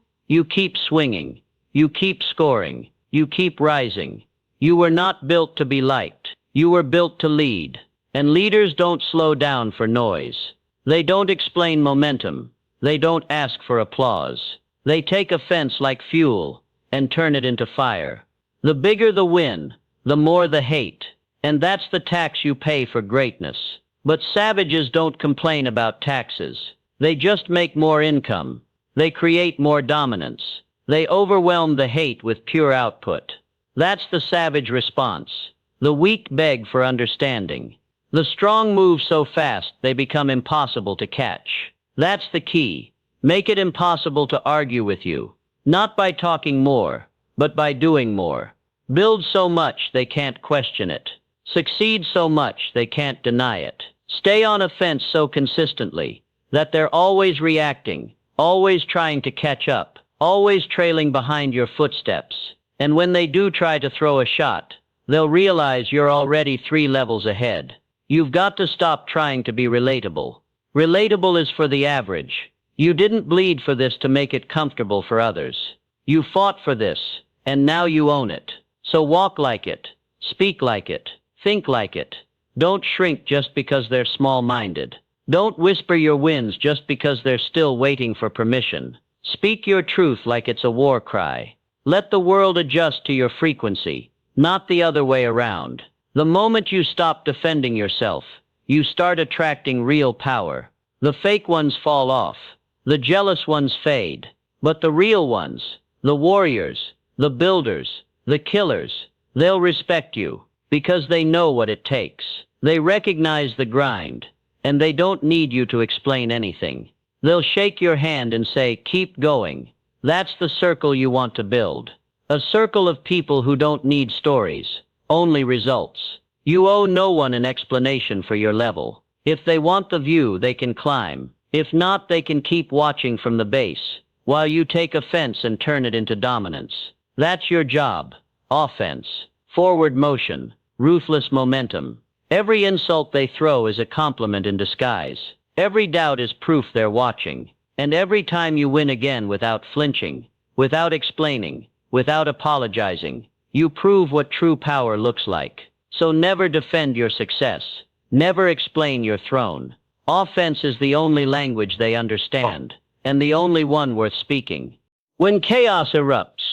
keep swinging. You keep scoring. You keep rising. You were not built to be liked. You were built to lead. And leaders don't slow down for noise. They don't explain momentum. They don't ask for applause. They take offense like fuel and turn it into fire. The bigger the win, the more the hate. And that's the tax you pay for greatness. But savages don't complain about taxes. They just make more income. They create more dominance. They overwhelm the hate with pure output. That's the savage response. The weak beg for understanding. The strong move so fast they become impossible to catch. That's the key. Make it impossible to argue with you. Not by talking more, but by doing more. Build so much they can't question it. Succeed so much they can't deny it. Stay on offense so consistently that they're always reacting, always trying to catch up, always trailing behind your footsteps. And when they do try to throw a shot, they'll realize you're already 3 levels ahead. You've got to stop trying to be relatable. Relatable is for the average. You didn't bleed for this to make it comfortable for others. You fought for this, and now you own it. So walk like it, speak like it, think like it. Don't shrink just because they're small-minded. Don't whisper your wins just because they're still waiting for permission. Speak your truth like it's a war cry. Let the world adjust to your frequency, not the other way around. The moment you stop defending yourself, you start attracting real power. The fake ones fall off. The jealous ones fade. But the real ones, the warriors, the builders, the killers, they'll respect you because they know what it takes. They recognize the grind, and they don't need you to explain anything. They'll shake your hand and say, "Keep going." That's the circle you want to build. A circle of people who don't need stories, only results. You owe no one an explanation for your level. If they want the view, they can climb. If not, they can keep watching from the base, while you take offense and turn it into dominance. That's your job. Offense, forward motion, ruthless momentum. Every insult they throw is a compliment in disguise. Every doubt is proof they're watching. And every time you win again without flinching, without explaining, without apologizing, you prove what true power looks like. So never defend your success. Never explain your throne. Offense is the only language they understand, and the only one worth speaking. When chaos erupts,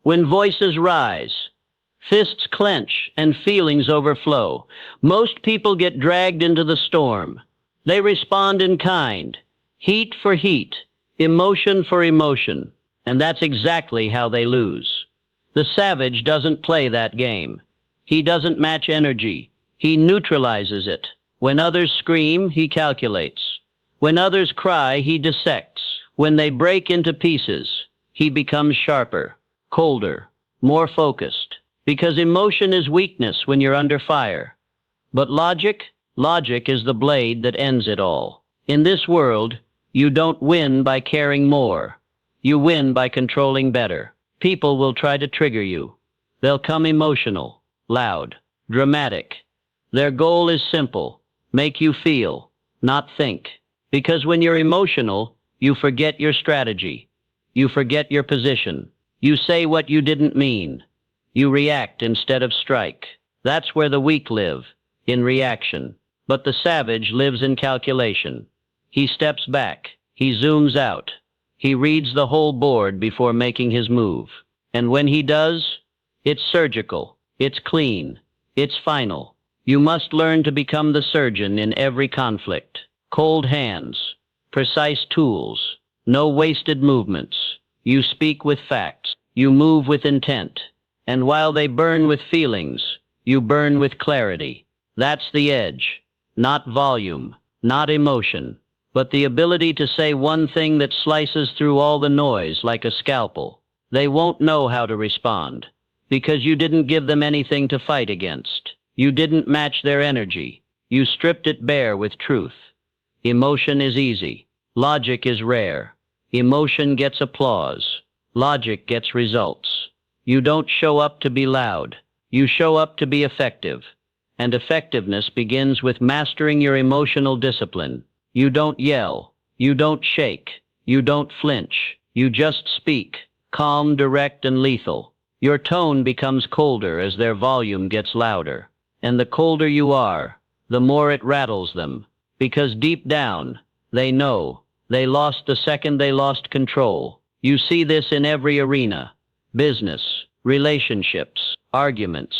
when voices rise, fists clench, and feelings overflow, most people get dragged into the storm. They respond in kind, heat for heat, emotion for emotion, and that's exactly how they lose. The savage doesn't play that game. He doesn't match energy. He neutralizes it. When others scream, he calculates. When others cry, he dissects. When they break into pieces, he becomes sharper, colder, more focused. Because emotion is weakness when you're under fire. But logic is the blade that ends it all. In this world, you don't win by caring more. You win by controlling better. People will try to trigger you. They'll come emotional, loud, dramatic. Their goal is simple: make you feel, not think. Because when you're emotional, you forget your strategy. You forget your position. You say what you didn't mean. You react instead of strike. That's where the weak live, in reaction. But the savage lives in calculation. He steps back. He zooms out. He reads the whole board before making his move. And when he does, it's surgical. It's clean. It's final. You must learn to become the surgeon in every conflict. Cold hands, precise tools, no wasted movements. You speak with facts. You move with intent. And while they burn with feelings, you burn with clarity. That's the edge. Not volume, not emotion, but the ability to say one thing that slices through all the noise like a scalpel. They won't know how to respond, because you didn't give them anything to fight against. You didn't match their energy. You stripped it bare with truth. Emotion is easy. Logic is rare. Emotion gets applause. Logic gets results. You don't show up to be loud. You show up to be effective. And effectiveness begins with mastering your emotional discipline. You don't yell. You don't shake. You don't flinch. You just speak, calm, direct, and lethal. Your tone becomes colder as their volume gets louder. And the colder you are, the more it rattles them. Because deep down, they know they lost the second they lost control. You see this in every arena: business, relationships, arguments,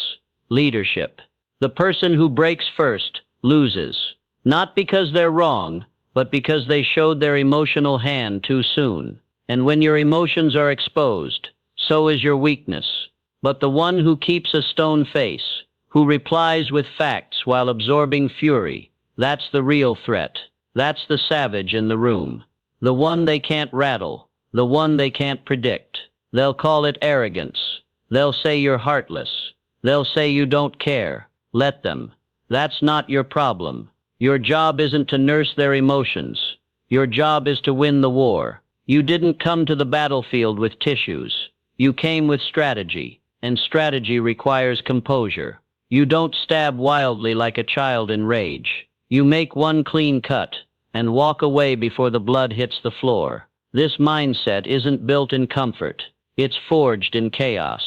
leadership. The person who breaks first loses, not because they're wrong, but because they showed their emotional hand too soon. And when your emotions are exposed, so is your weakness. But the one who keeps a stone face, who replies with facts while absorbing fury, that's the real threat. That's the savage in the room. The one they can't rattle, the one they can't predict. They'll call it arrogance. They'll say you're heartless. They'll say you don't care. Let them. That's not your problem. Your job isn't to nurse their emotions. Your job is to win the war. You didn't come to the battlefield with tissues. You came with strategy, and strategy requires composure. You don't stab wildly like a child in rage. You make one clean cut and walk away before the blood hits the floor. This mindset isn't built in comfort. It's forged in chaos.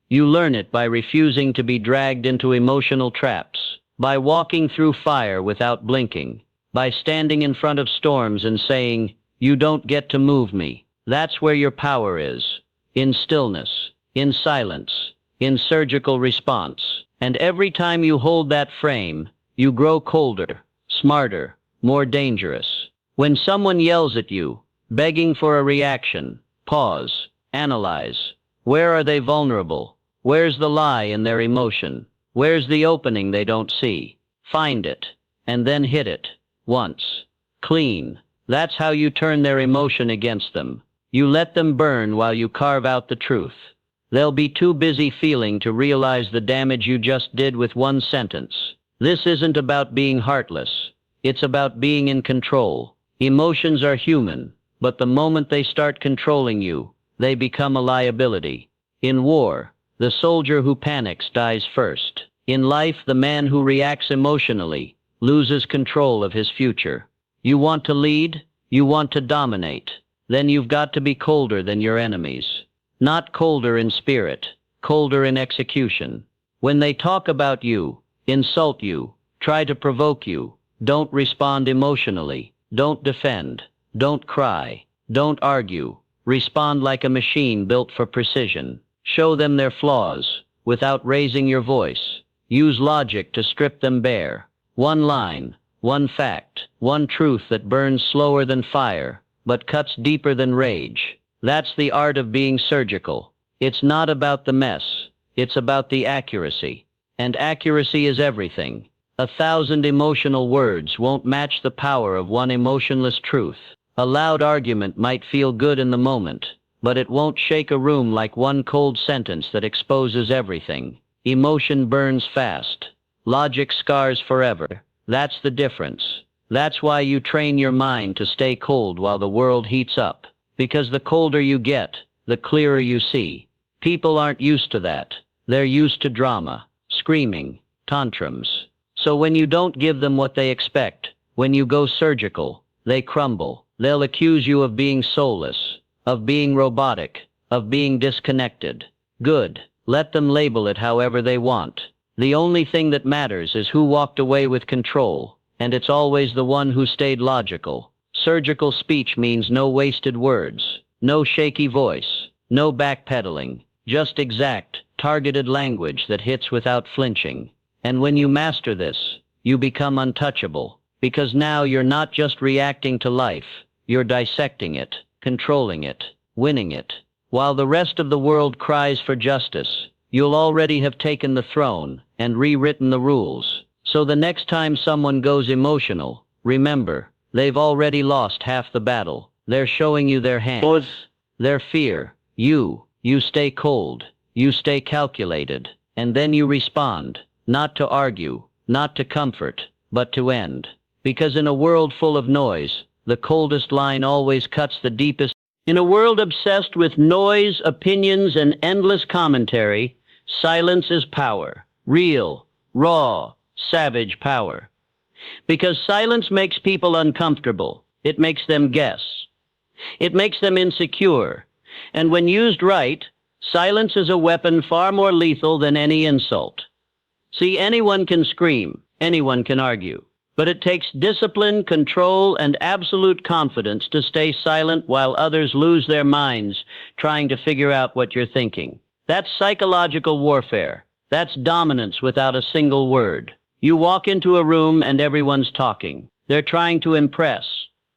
You learn it by refusing to be dragged into emotional traps, by walking through fire without blinking, by standing in front of storms and saying, "You don't get to move me." That's where your power is. In stillness, in silence, in surgical response. And every time you hold that frame, you grow colder, smarter, more dangerous. When someone yells at you, begging for a reaction, pause, analyze. Where are they vulnerable? Where's the lie in their emotion? Where's the opening they don't see? Find it, and then hit it. Once. Clean. That's how you turn their emotion against them. You let them burn while you carve out the truth. They'll be too busy feeling to realize the damage you just did with one sentence. This isn't about being heartless. It's about being in control. Emotions are human, but the moment they start controlling you, they become a liability. In war, the soldier who panics dies first. In life, the man who reacts emotionally loses control of his future. You want to lead? You want to dominate? Then you've got to be colder than your enemies. Not colder in spirit, colder in execution. When they talk about you, insult you, try to provoke you, don't respond emotionally, don't defend, don't cry, don't argue. Respond like a machine built for precision. Show them their flaws, without raising your voice. Use logic to strip them bare. One line, one fact, one truth that burns slower than fire, but cuts deeper than rage. That's the art of being surgical. It's not about the mess, it's about the accuracy. And accuracy is everything. 1,000 emotional words won't match the power of one emotionless truth. A loud argument might feel good in the moment, but it won't shake a room like one cold sentence that exposes everything. Emotion burns fast. Logic scars forever. That's the difference. That's why you train your mind to stay cold while the world heats up. Because the colder you get, the clearer you see. People aren't used to that. They're used to drama, screaming, tantrums. So when you don't give them what they expect, when you go surgical, they crumble. They'll accuse you of being soulless, of being robotic, of being disconnected. Good. Let them label it however they want. The only thing that matters is who walked away with control, and it's always the one who stayed logical. Surgical speech means no wasted words, no shaky voice, no backpedaling, just exact, targeted language that hits without flinching. And when you master this, you become untouchable, because now you're not just reacting to life, you're dissecting it, controlling it, winning it. While the rest of the world cries for justice, you'll already have taken the throne and rewritten the rules. So the next time someone goes emotional, remember, they've already lost half the battle. They're showing you their hand, their fear. You stay cold, you stay calculated, and then you respond, not to argue, not to comfort, but to end. Because in a world full of noise, the coldest line always cuts the deepest. In a world obsessed with noise, opinions, and endless commentary, silence is power. Real, raw, savage power. Because silence makes people uncomfortable. It makes them guess. It makes them insecure. And when used right, silence is a weapon far more lethal than any insult. See, anyone can scream, anyone can argue. But it takes discipline, control, and absolute confidence to stay silent while others lose their minds trying to figure out what you're thinking. That's psychological warfare. That's dominance without a single word. You walk into a room and everyone's talking. They're trying to impress,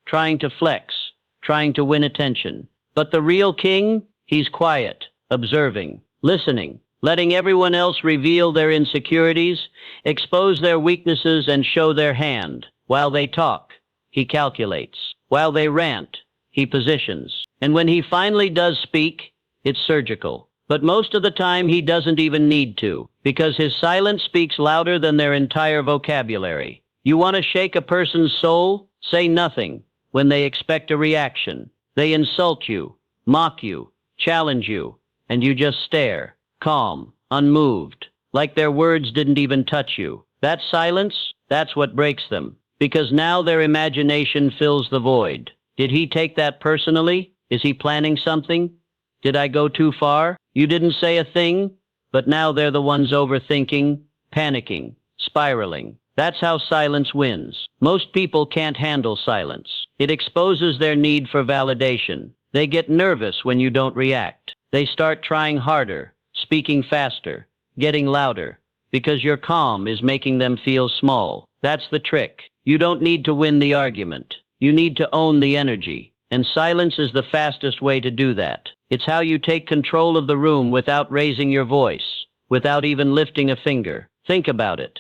trying to flex, trying to win attention. But the real king, he's quiet, observing, listening, letting everyone else reveal their insecurities, expose their weaknesses, and show their hand. While they talk, he calculates. While they rant, he positions. And when he finally does speak, it's surgical. But most of the time he doesn't even need to, because his silence speaks louder than their entire vocabulary. You want to shake a person's soul? Say nothing when they expect a reaction. They insult you, mock you, challenge you, and you just stare. Calm, unmoved, like their words didn't even touch you. That silence, that's what breaks them, because now their imagination fills the void. Did he take that personally? Is he planning something? Did I go too far? You didn't say a thing, but now they're the ones overthinking, panicking, spiraling. That's how silence wins. Most people can't handle silence. It exposes their need for validation. They get nervous when you don't react. They start trying harder, speaking faster, getting louder, because your calm is making them feel small. That's the trick. You don't need to win the argument. You need to own the energy. And silence is the fastest way to do that. It's how you take control of the room without raising your voice, without even lifting a finger. Think about it.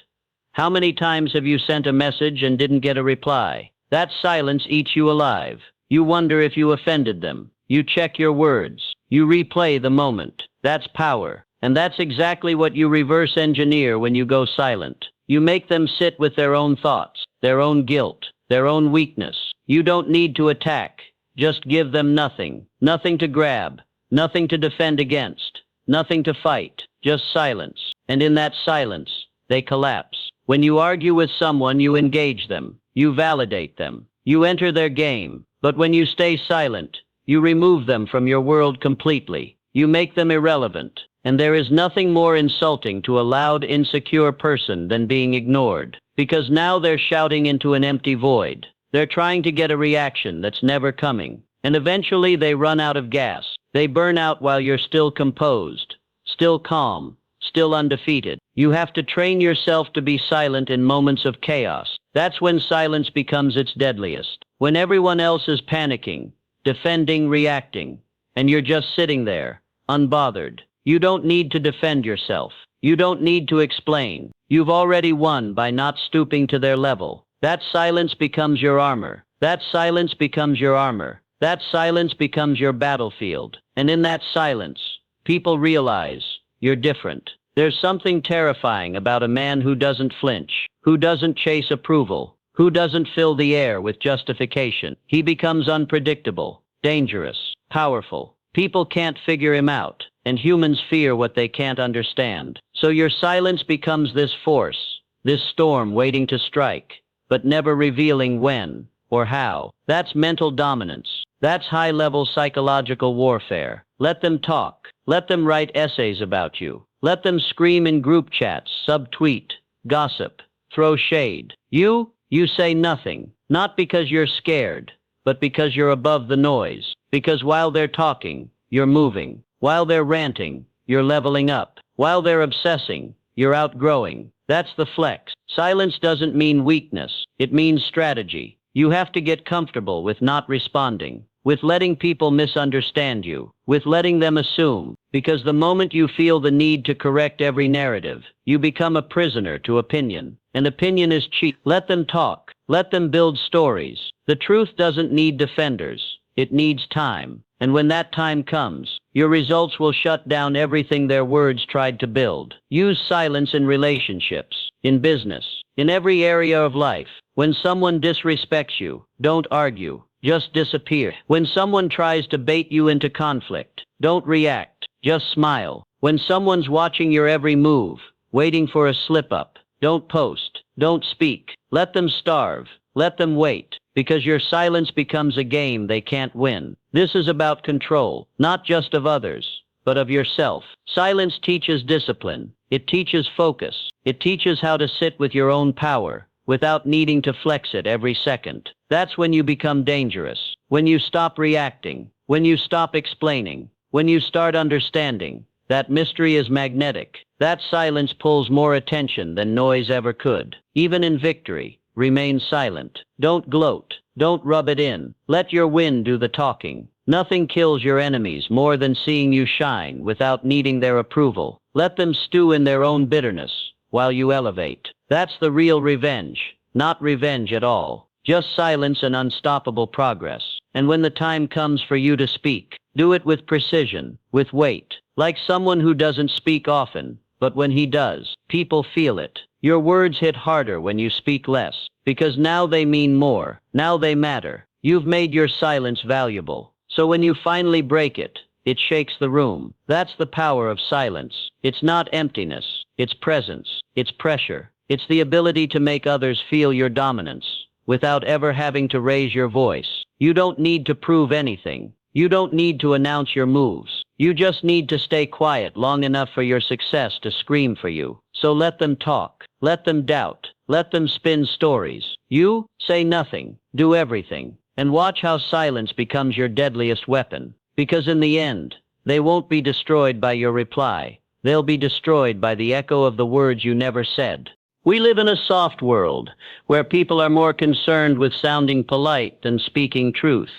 How many times have you sent a message and didn't get a reply? That silence eats you alive. You wonder if you offended them. You check your words. You replay the moment. That's power. And that's exactly what you reverse engineer when you go silent. You make them sit with their own thoughts, their own guilt, their own weakness. You don't need to attack. Just give them nothing. Nothing to grab. Nothing to defend against. Nothing to fight. Just silence. And in that silence, they collapse. When you argue with someone, you engage them. You validate them. You enter their game. But when you stay silent, you remove them from your world completely. You make them irrelevant. And there is nothing more insulting to a loud, insecure person than being ignored. Because now they're shouting into an empty void. They're trying to get a reaction that's never coming. And eventually they run out of gas. They burn out while you're still composed, still calm, still undefeated. You have to train yourself to be silent in moments of chaos. That's when silence becomes its deadliest. When everyone else is panicking, defending, reacting, and you're just sitting there, unbothered. You don't need to defend yourself. You don't need to explain. You've already won by not stooping to their level. That silence becomes your armor. That silence becomes your armor. That silence becomes your battlefield. And in that silence, people realize you're different. There's something terrifying about a man who doesn't flinch, who doesn't chase approval, who doesn't fill the air with justification. He becomes unpredictable, dangerous, powerful. People can't figure him out, and humans fear what they can't understand. So your silence becomes this force, this storm waiting to strike, but never revealing when or how. That's mental dominance. That's high-level psychological warfare. Let them talk. Let them write essays about you. Let them scream in group chats, subtweet, gossip, throw shade. You say nothing, not because you're scared, but because you're above the noise. Because while they're talking, you're moving. While they're ranting, you're leveling up. While they're obsessing, you're outgrowing. That's the flex. Silence doesn't mean weakness. It means strategy. You have to get comfortable with not responding, with letting people misunderstand you, with letting them assume. Because the moment you feel the need to correct every narrative, you become a prisoner to opinion. And opinion is cheap. Let them talk. Let them build stories. The truth doesn't need defenders. It needs time. And when that time comes, your results will shut down everything their words tried to build. Use silence in relationships, in business, in every area of life. When someone disrespects you, don't argue. Just disappear. When someone tries to bait you into conflict, don't react. Just smile. When someone's watching your every move, waiting for a slip-up, don't post. Don't speak. Let them starve. Let them wait. Because your silence becomes a game they can't win. This is about control, not just of others, but of yourself. Silence teaches discipline. It teaches focus. It teaches how to sit with your own power without needing to flex it every second. That's when you become dangerous. When you stop reacting. When you stop explaining. When you start understanding. That mystery is magnetic. That silence pulls more attention than noise ever could. Even in victory, remain silent. Don't gloat. Don't rub it in. Let your win do the talking. Nothing kills your enemies more than seeing you shine without needing their approval. Let them stew in their own bitterness while you elevate. That's the real revenge. Not revenge at all. Just silence and unstoppable progress. And when the time comes for you to speak, do it with precision, with weight. Like someone who doesn't speak often, but when he does, people feel it. Your words hit harder when you speak less, because now they mean more. Now they matter. You've made your silence valuable. So when you finally break it, it shakes the room. That's the power of silence. It's not emptiness. It's presence. It's pressure. It's the ability to make others feel your dominance without ever having to raise your voice. You don't need to prove anything. You don't need to announce your moves. You just need to stay quiet long enough for your success to scream for you. So let them talk. Let them doubt. Let them spin stories. You say nothing. Do everything. And watch how silence becomes your deadliest weapon. Because in the end, they won't be destroyed by your reply. They'll be destroyed by the echo of the words you never said. We live in a soft world where people are more concerned with sounding polite than speaking truth,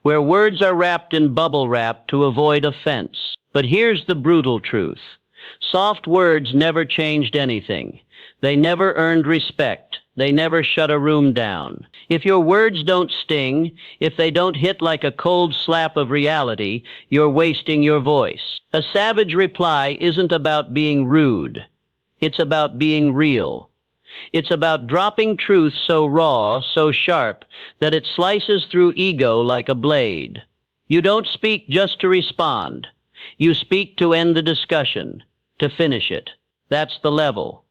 where words are wrapped in bubble wrap to avoid offense. But here's the brutal truth. Soft words never changed anything. They never earned respect. They never shut a room down. If your words don't sting, if they don't hit like a cold slap of reality, you're wasting your voice. A savage reply isn't about being rude. It's about being real. It's about dropping truth so raw, so sharp, that it slices through ego like a blade. You don't speak just to respond. You speak to end the discussion, to finish it. That's the level.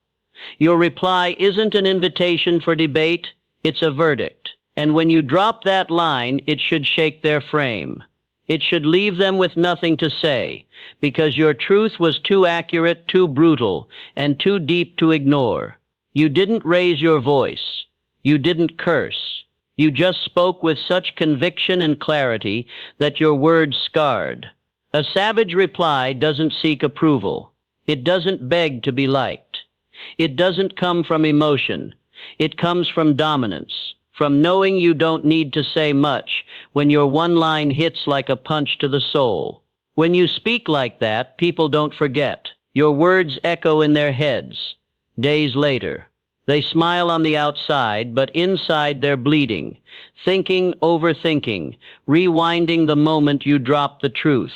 Your reply isn't an invitation for debate, it's a verdict. And when you drop that line, it should shake their frame. It should leave them with nothing to say, because your truth was too accurate, too brutal, and too deep to ignore. You didn't raise your voice. You didn't curse. You just spoke with such conviction and clarity that your words scarred. A savage reply doesn't seek approval. It doesn't beg to be liked. It doesn't come from emotion. It comes from dominance, from knowing you don't need to say much when your one line hits like a punch to the soul. When you speak like that, people don't forget. Your words echo in their heads. Days later, they smile on the outside, but inside they're bleeding, thinking, overthinking, rewinding the moment you dropped the truth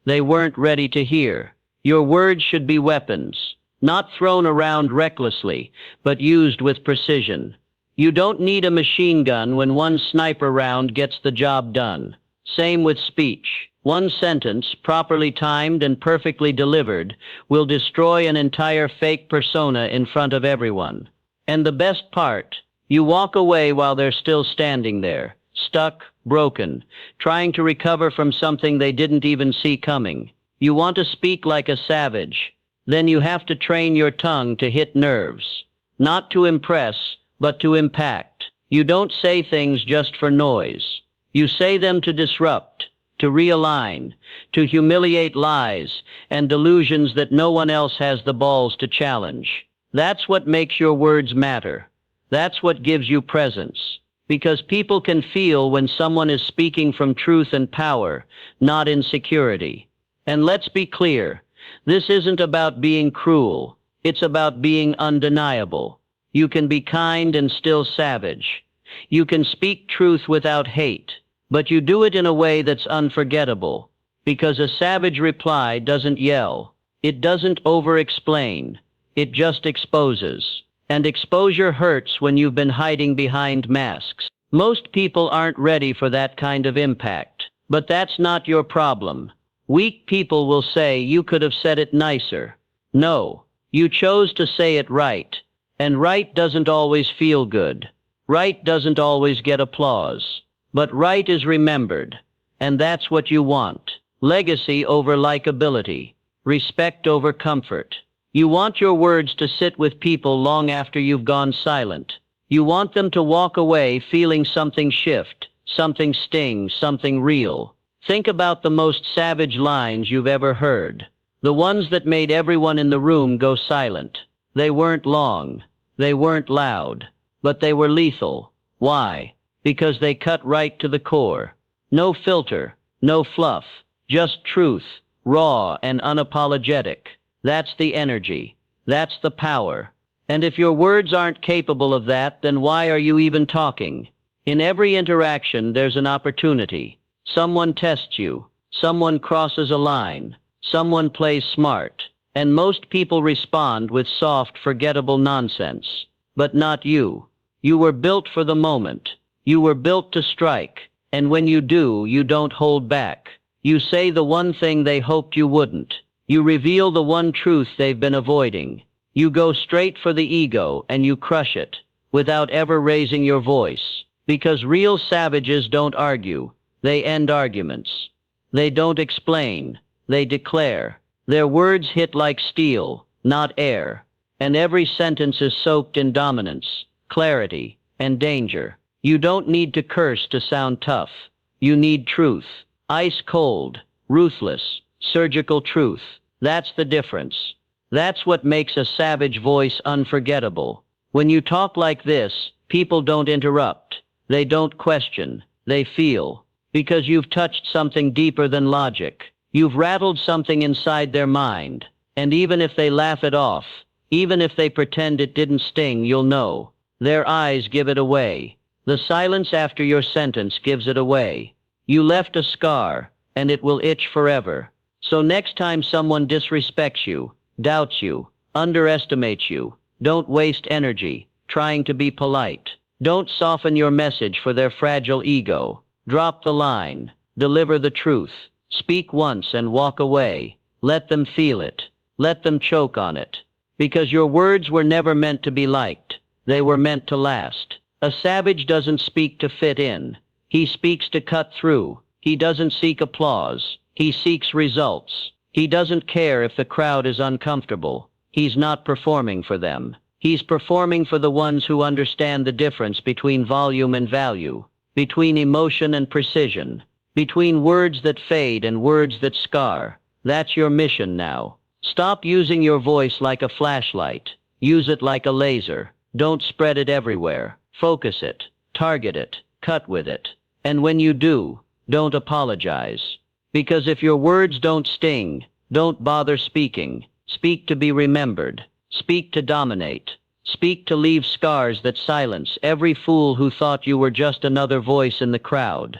they weren't ready to hear. Your words should be weapons, not thrown around recklessly, but used with precision. You don't need a machine gun when one sniper round gets the job done. Same with speech. One sentence, properly timed and perfectly delivered, will destroy an entire fake persona in front of everyone. And the best part, you walk away while they're still standing there, stuck, broken, trying to recover from something they didn't even see coming. You want to speak like a savage, then you have to train your tongue to hit nerves. Not to impress, but to impact. You don't say things just for noise. You say them to disrupt, to realign, to humiliate lies and delusions that no one else has the balls to challenge. That's what makes your words matter. That's what gives you presence. Because people can feel when someone is speaking from truth and power, not insecurity. And let's be clear, this isn't about being cruel. It's about being undeniable. You can be kind and still savage. You can speak truth without hate, but you do it in a way that's unforgettable. Because a savage reply doesn't yell. It doesn't over-explain. It just exposes. And exposure hurts when you've been hiding behind masks. Most people aren't ready for that kind of impact. But that's not your problem. Weak people will say you could have said it nicer. No, you chose to say it right. And right doesn't always feel good. Right doesn't always get applause. But right is remembered. And that's what you want. Legacy over likability. Respect over comfort. You want your words to sit with people long after you've gone silent. You want them to walk away feeling something shift, something sting, something real. Think about the most savage lines you've ever heard. The ones that made everyone in the room go silent. They weren't long. They weren't loud. But they were lethal. Why? Because they cut right to the core. No filter, no fluff, just truth, raw and unapologetic. That's the energy. That's the power. And if your words aren't capable of that, then why are you even talking? In every interaction, there's an opportunity. Someone tests you. Someone crosses a line. Someone plays smart. And most people respond with soft, forgettable nonsense. But not you. You were built for the moment. You were built to strike. And when you do, you don't hold back. You say the one thing they hoped you wouldn't. You reveal the one truth they've been avoiding. You go straight for the ego and you crush it, without ever raising your voice. Because real savages don't argue. They end arguments. They don't explain. They declare. Their words hit like steel, not air. And every sentence is soaked in dominance, clarity, and danger. You don't need to curse to sound tough. You need truth. Ice cold, ruthless, surgical truth. That's the difference. That's what makes a savage voice unforgettable. When you talk like this, people don't interrupt. They don't question. They feel. Because you've touched something deeper than logic. You've rattled something inside their mind. And even if they laugh it off, even if they pretend it didn't sting, you'll know. Their eyes give it away. The silence after your sentence gives it away. You left a scar, and it will itch forever. So next time someone disrespects you, doubts you, underestimates you, don't waste energy trying to be polite. Don't soften your message for their fragile ego. Drop the line. Deliver the truth. Speak once and walk away. Let them feel it. Let them choke on it. Because your words were never meant to be liked. They were meant to last. A savage doesn't speak to fit in. He speaks to cut through. He doesn't seek applause. He seeks results. He doesn't care if the crowd is uncomfortable. He's not performing for them. He's performing for the ones who understand the difference between volume and value, between emotion and precision, between words that fade and words that scar. That's your mission now. Stop using your voice like a flashlight. Use it like a laser. Don't spread it everywhere. Focus it. Target it. Cut with it. And when you do, don't apologize. Because if your words don't sting, don't bother speaking. Speak to be remembered. Speak to dominate. Speak to leave scars that silence every fool who thought you were just another voice in the crowd.